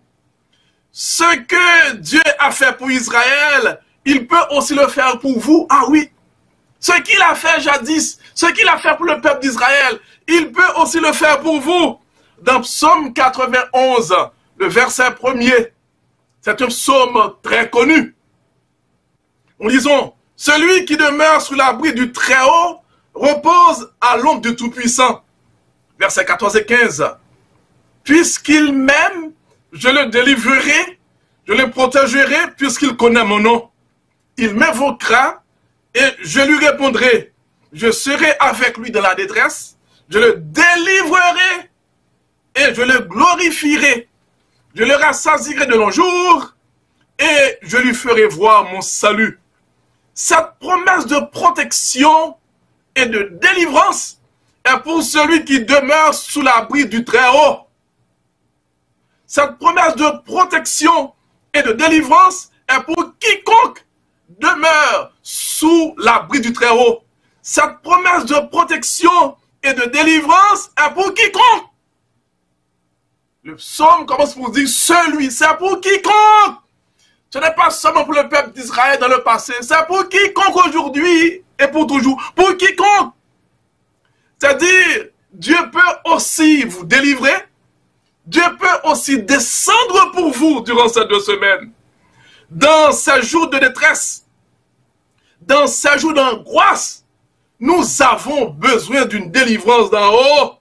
Ce que Dieu a fait pour Israël, il peut aussi le faire pour vous. Ah oui, ce qu'il a fait jadis, ce qu'il a fait pour le peuple d'Israël, il peut aussi le faire pour vous. Dans Psaume 91, le verset 1er, c'est un psaume très connu. Nous lisons, « Celui qui demeure sous l'abri du Très-Haut repose à l'ombre du Tout-Puissant. » Versets 14 et 15. « Puisqu'il m'aime, je le délivrerai, je le protégerai puisqu'il connaît mon nom. Il m'invoquera et je lui répondrai. Je serai avec lui dans la détresse, je le délivrerai et je le glorifierai. Je le rassasierai de longs jours et je lui ferai voir mon salut. » Cette promesse de protection et de délivrance est pour celui qui demeure sous l'abri du Très-Haut. Cette promesse de protection et de délivrance est pour quiconque demeure sous l'abri du Très-Haut. Cette promesse de protection et de délivrance est pour quiconque. Le psaume commence pour dire celui, c'est pour quiconque. Ce n'est pas seulement pour le peuple d'Israël dans le passé, c'est pour quiconque aujourd'hui et pour toujours. Pour quiconque. C'est-à-dire, Dieu peut aussi vous délivrer. Dieu peut aussi descendre pour vous durant ces 2 semaines. Dans ces jours de détresse, dans ces jours d'angoisse, nous avons besoin d'une délivrance d'en haut.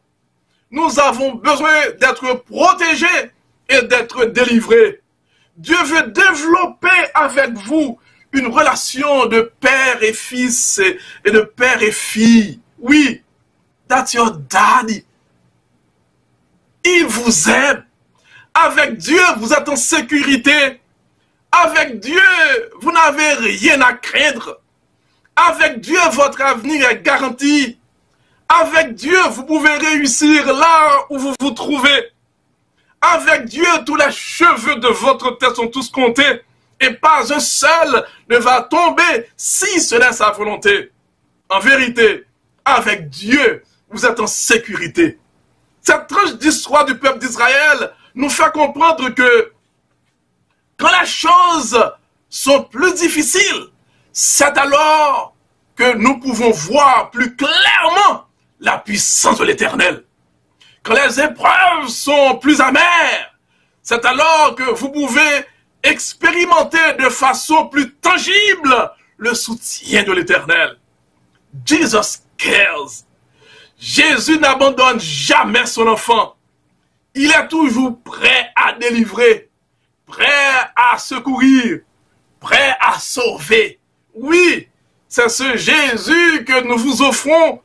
Nous avons besoin d'être protégés et d'être délivrés. Dieu veut développer avec vous une relation de père et fils et de père et fille. Oui, that's your daddy. Il vous aime. Avec Dieu, vous êtes en sécurité. Avec Dieu, vous n'avez rien à craindre. Avec Dieu, votre avenir est garanti. Avec Dieu, vous pouvez réussir là où vous vous trouvez. Avec Dieu, tous les cheveux de votre tête sont tous comptés. Et pas un seul ne va tomber si ce n'est sa volonté. En vérité, avec Dieu, vous êtes en sécurité. Cette tranche d'histoire du peuple d'Israël nous fait comprendre que quand les choses sont plus difficiles, c'est alors que nous pouvons voir plus clairement la puissance de l'Éternel. Quand les épreuves sont plus amères, c'est alors que vous pouvez expérimenter de façon plus tangible le soutien de l'Éternel. Jesus cares. Jésus n'abandonne jamais son enfant. Il est toujours prêt à délivrer, prêt à secourir, prêt à sauver. Oui, c'est ce Jésus que nous vous offrons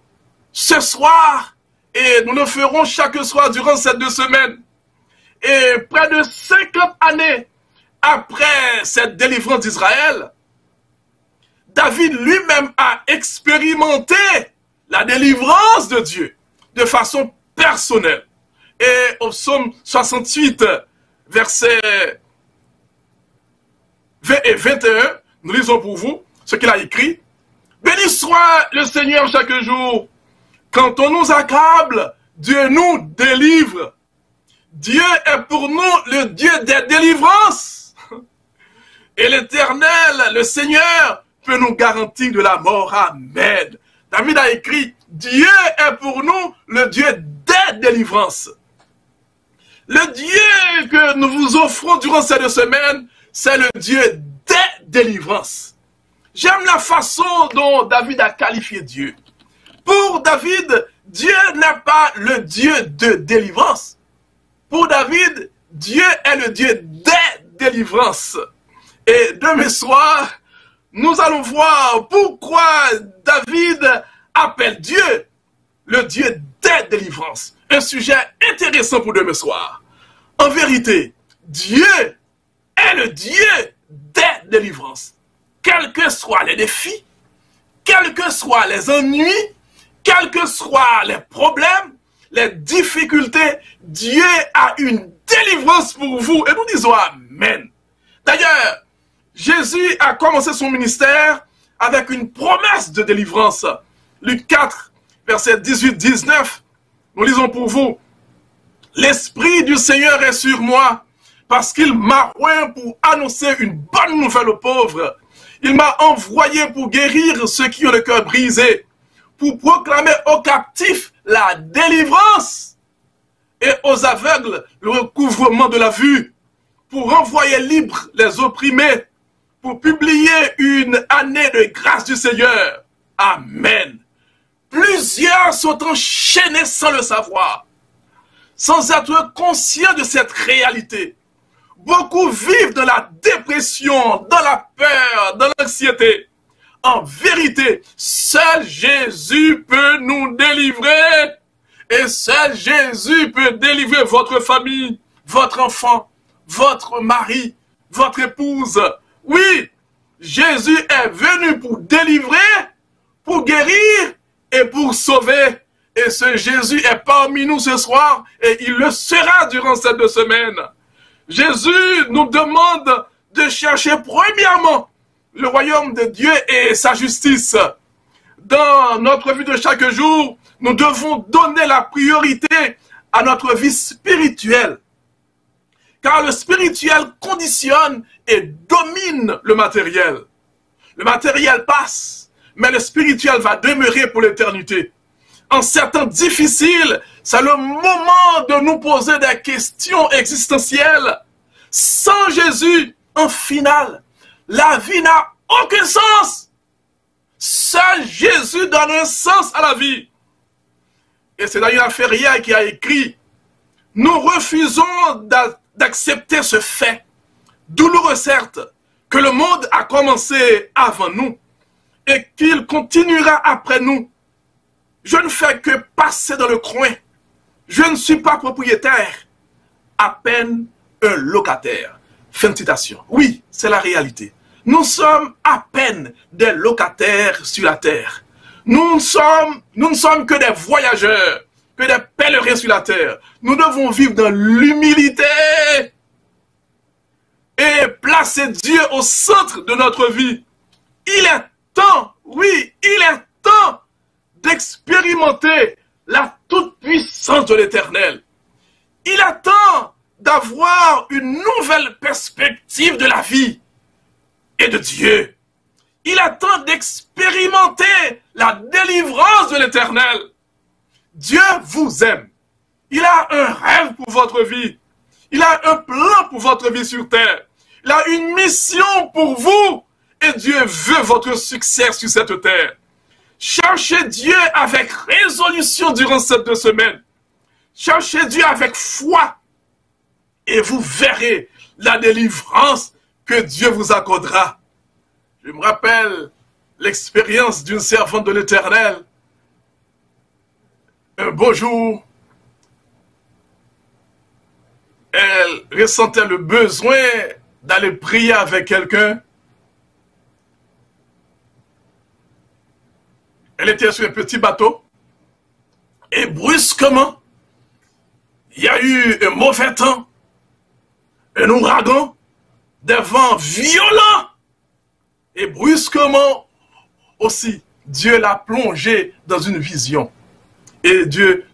ce soir et nous le ferons chaque soir durant ces 2 semaines. Et près de 50 années après cette délivrance d'Israël, David lui-même a expérimenté la délivrance de Dieu de façon personnelle. Et au psaume 68, versets 20 et 21, nous lisons pour vous ce qu'il a écrit. Béni soit le Seigneur chaque jour. Quand on nous accable, Dieu nous délivre. Dieu est pour nous le Dieu des délivrances. Et l'Éternel, le Seigneur, peut nous garantir de la mort. Amen. David a écrit, Dieu est pour nous le Dieu des délivrances. Le Dieu que nous vous offrons durant cette semaine, c'est le Dieu des délivrances. J'aime la façon dont David a qualifié Dieu. Pour David, Dieu n'est pas le Dieu de délivrance. Pour David, Dieu est le Dieu des délivrances. Et demain soir, nous allons voir pourquoi David appelle Dieu le Dieu des délivrances. Un sujet intéressant pour demain soir. En vérité, Dieu est le Dieu des délivrances. Quels que soient les défis, quels que soient les ennuis, quels que soient les problèmes, les difficultés, Dieu a une délivrance pour vous. Et nous disons Amen. D'ailleurs, Jésus a commencé son ministère avec une promesse de délivrance. Luc 4, verset 18-19, nous lisons pour vous. L'Esprit du Seigneur est sur moi, parce qu'il m'a oint pour annoncer une bonne nouvelle aux pauvres. Il m'a envoyé pour guérir ceux qui ont le cœur brisé, pour proclamer aux captifs la délivrance et aux aveugles le recouvrement de la vue, pour renvoyer libres les opprimés, pour publier une année de grâce du Seigneur. Amen. Plusieurs sont enchaînés sans le savoir, sans être conscients de cette réalité. Beaucoup vivent dans la dépression, dans la peur, dans l'anxiété. En vérité, seul Jésus peut nous délivrer. Et seul Jésus peut délivrer votre famille, votre enfant, votre mari, votre épouse. Oui, Jésus est venu pour délivrer, pour guérir et pour sauver. Et ce Jésus est parmi nous ce soir et il le sera durant cette 2 semaines. Jésus nous demande de chercher premièrement le royaume de Dieu et sa justice. Dans notre vie de chaque jour, nous devons donner la priorité à notre vie spirituelle. Car le spirituel conditionne et domine le matériel. Le matériel passe, mais le spirituel va demeurer pour l'éternité. En ces temps difficiles, c'est le moment de nous poser des questions existentielles. Sans Jésus, en finale, la vie n'a aucun sens. Seul Jésus donne un sens à la vie. Et c'est d'ailleurs Ferrier qui a écrit, nous refusons d'accepter ce fait, douloureux certes, que le monde a commencé avant nous et qu'il continuera après nous. Je ne fais que passer dans le coin. Je ne suis pas propriétaire, à peine un locataire. Fin de citation. Oui, c'est la réalité. Nous sommes à peine des locataires sur la terre. Nous ne sommes que des voyageurs, que des pèlerins sur la terre. Nous devons vivre dans l'humilité et placer Dieu au centre de notre vie. Il est temps, oui, il est temps d'expérimenter la toute-puissance de l'Éternel. Il est temps d'avoir une nouvelle perspective de la vie et de Dieu. Il est temps d'expérimenter la délivrance de l'Éternel. Dieu vous aime. Il a un rêve pour votre vie. Il a un plan pour votre vie sur terre. Il a une mission pour vous. Et Dieu veut votre succès sur cette terre. Cherchez Dieu avec résolution durant ces 2 semaines. Cherchez Dieu avec foi. Et vous verrez la délivrance que Dieu vous accordera. Je me rappelle l'expérience d'une servante de l'Éternel. Un beau jour, elle ressentait le besoin d'aller prier avec quelqu'un. Elle était sur un petit bateau. Et brusquement, il y a eu un mauvais temps, un ouragan, des vents violents. Et brusquement aussi, Dieu l'a plongé dans une vision. Et Dieu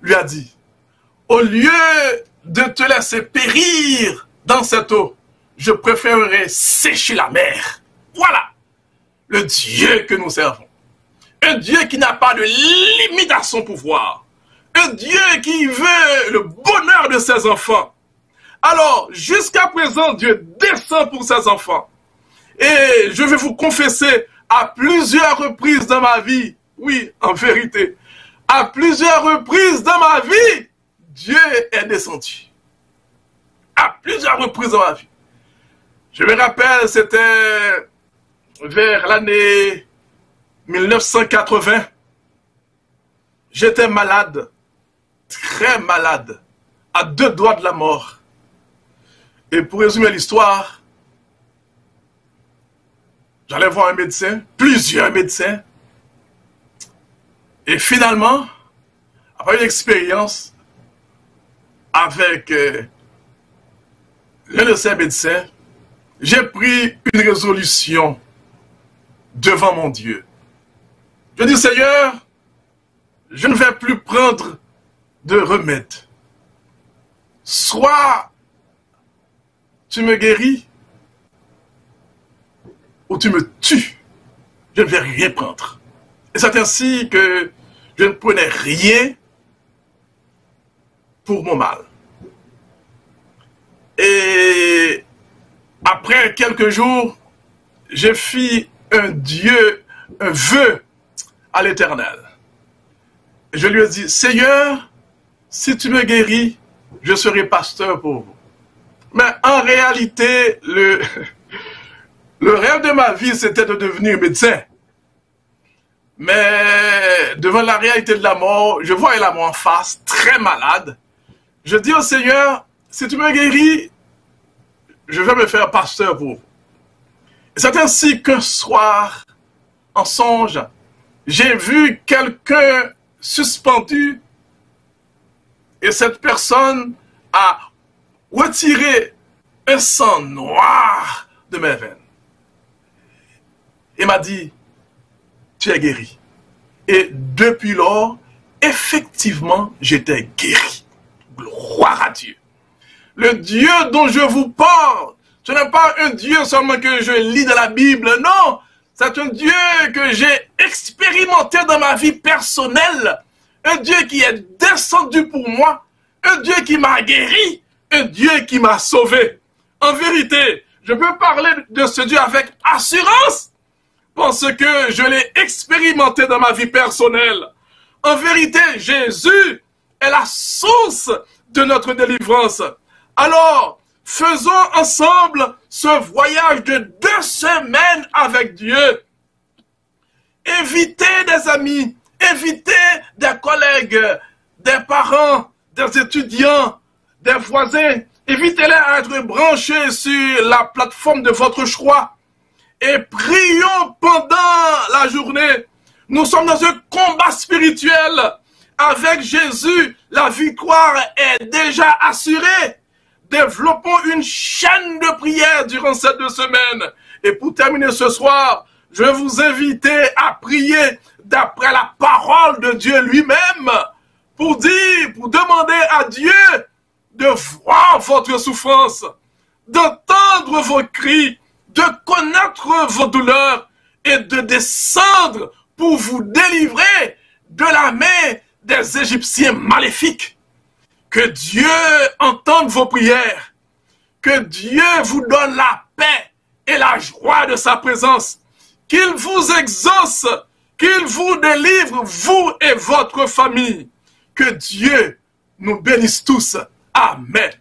lui a dit, au lieu de te laisser périr dans cette eau, je préférerais sécher la mer. Voilà le Dieu que nous servons. Un Dieu qui n'a pas de limite à son pouvoir. Un Dieu qui veut le bonheur de ses enfants. Alors, jusqu'à présent, Dieu descend pour ses enfants. Et je vais vous confesser à plusieurs reprises dans ma vie, oui, en vérité, à plusieurs reprises dans ma vie, Dieu est descendu. À plusieurs reprises dans ma vie. Je me rappelle, c'était vers l'année 1980. J'étais malade, très malade, à 2 doigts de la mort. Et pour résumer l'histoire, j'allais voir un médecin, plusieurs médecins. Et finalement, après une expérience avec l'un de ces médecins, j'ai pris une résolution devant mon Dieu. Je dis, Seigneur, je ne vais plus prendre de remède. Soit tu me guéris, ou tu me tues. Je ne vais rien prendre. Et c'est ainsi que je ne prenais rien pour mon mal. Et après quelques jours, j'ai fait un vœu à l'Éternel. Je lui ai dit, Seigneur, si tu me guéris, je serai pasteur pour vous. Mais en réalité, le rêve de ma vie, c'était de devenir médecin. Mais devant la réalité de la mort, je voyais la mort en face, très malade. Je dis au Seigneur, si tu me guéris, je vais me faire pasteur pour vous. Et c'est ainsi qu'un soir, en songe, j'ai vu quelqu'un suspendu et cette personne a retiré un sang noir de mes veines. Et m'a dit, tu es guéri. Et depuis lors, effectivement, j'étais guéri. Gloire à Dieu. Le Dieu dont je vous parle, ce n'est pas un Dieu seulement que je lis dans la Bible, non. C'est un Dieu que j'ai expérimenté dans ma vie personnelle. Un Dieu qui est descendu pour moi. Un Dieu qui m'a guéri. Un Dieu qui m'a sauvé. En vérité, je peux parler de ce Dieu avec assurance parce que je l'ai expérimenté dans ma vie personnelle. En vérité, Jésus est la source de notre délivrance. Alors, faisons ensemble ce voyage de 2 semaines avec Dieu. Invitez des amis, invitez des collègues, des parents, des étudiants, des voisins. Invitez-les à être branchés sur la plateforme de votre choix. Et prions pendant la journée. Nous sommes dans un combat spirituel. Avec Jésus, la victoire est déjà assurée. Développons une chaîne de prière durant ces 2 semaines. Et pour terminer ce soir, je vais vous inviter à prier d'après la parole de Dieu lui-même pour demander à Dieu de voir votre souffrance, d'entendre vos cris, de connaître vos douleurs et de descendre pour vous délivrer de la main des Égyptiens maléfiques. Que Dieu entende vos prières. Que Dieu vous donne la paix et la joie de sa présence. Qu'il vous exauce. Qu'il vous délivre, vous et votre famille. Que Dieu nous bénisse tous. Amen.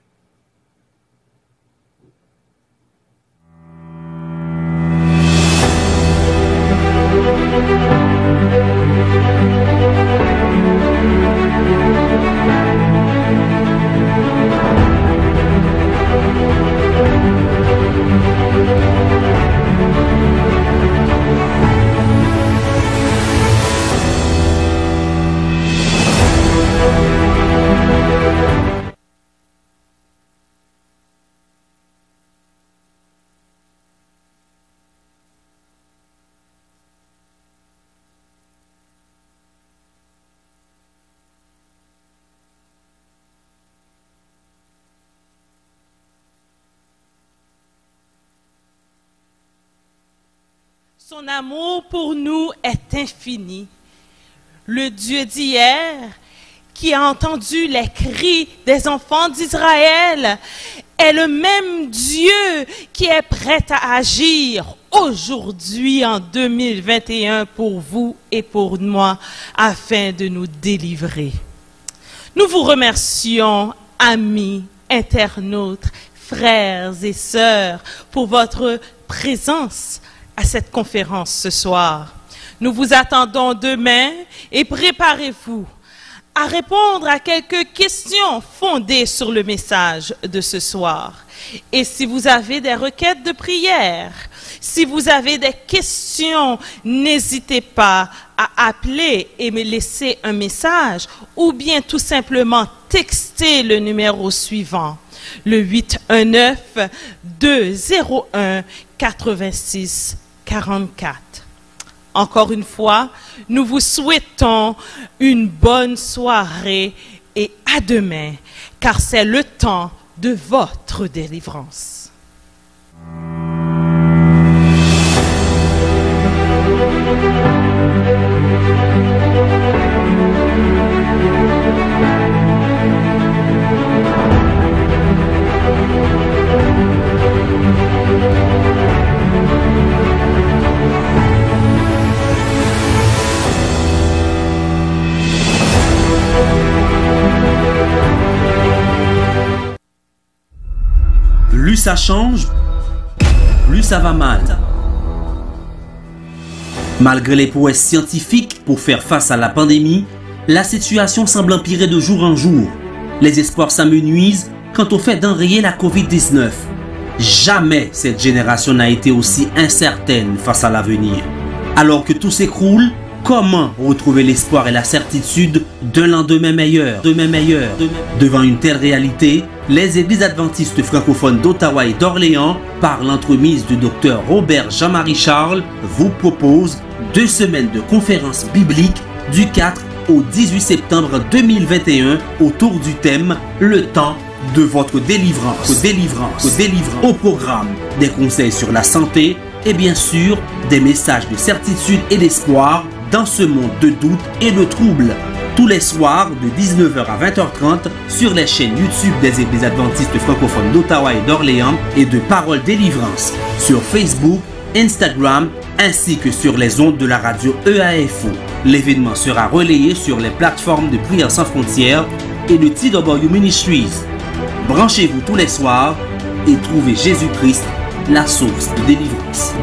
Son amour pour nous est infini. Le Dieu d'hier, qui a entendu les cris des enfants d'Israël, est le même Dieu qui est prêt à agir aujourd'hui en 2021 pour vous et pour moi afin de nous délivrer. Nous vous remercions, amis, internautes, frères et sœurs, pour votre présence à cette conférence ce soir. Nous vous attendons demain et préparez-vous à répondre à quelques questions fondées sur le message de ce soir. Et si vous avez des requêtes de prière, si vous avez des questions, n'hésitez pas à appeler et me laisser un message ou bien tout simplement texter le numéro suivant, le 819-201-8644. Encore une fois, nous vous souhaitons une bonne soirée et à demain, car c'est le temps de votre délivrance. Plus ça change, plus ça va mal. Malgré les prouesses scientifiques pour faire face à la pandémie, la situation semble empirer de jour en jour. Les espoirs s'amenuisent quant au fait d'enrayer la Covid-19. Jamais cette génération n'a été aussi incertaine face à l'avenir. Alors que tout s'écroule, comment retrouver l'espoir et la certitude d'un lendemain meilleur? Devant une telle réalité, les églises adventistes francophones d'Ottawa et d'Orléans, par l'entremise du Dr Robert Jean-Marie Charles, vous proposent 2 semaines de conférences bibliques du 4 au 18 septembre 2021 autour du thème « Le temps de votre délivrance ». Au programme, des conseils sur la santé et bien sûr, des messages de certitude et d'espoir dans ce monde de doute et de trouble. Tous les soirs de 19h à 20h30 sur les chaînes YouTube des Églises adventistes francophones d'Ottawa et d'Orléans et de Parole Délivrance, sur Facebook, Instagram ainsi que sur les ondes de la radio EAFO. L'événement sera relayé sur les plateformes de Prière sans frontières et de TW Ministries. Branchez-vous tous les soirs et trouvez Jésus-Christ, la source de délivrance.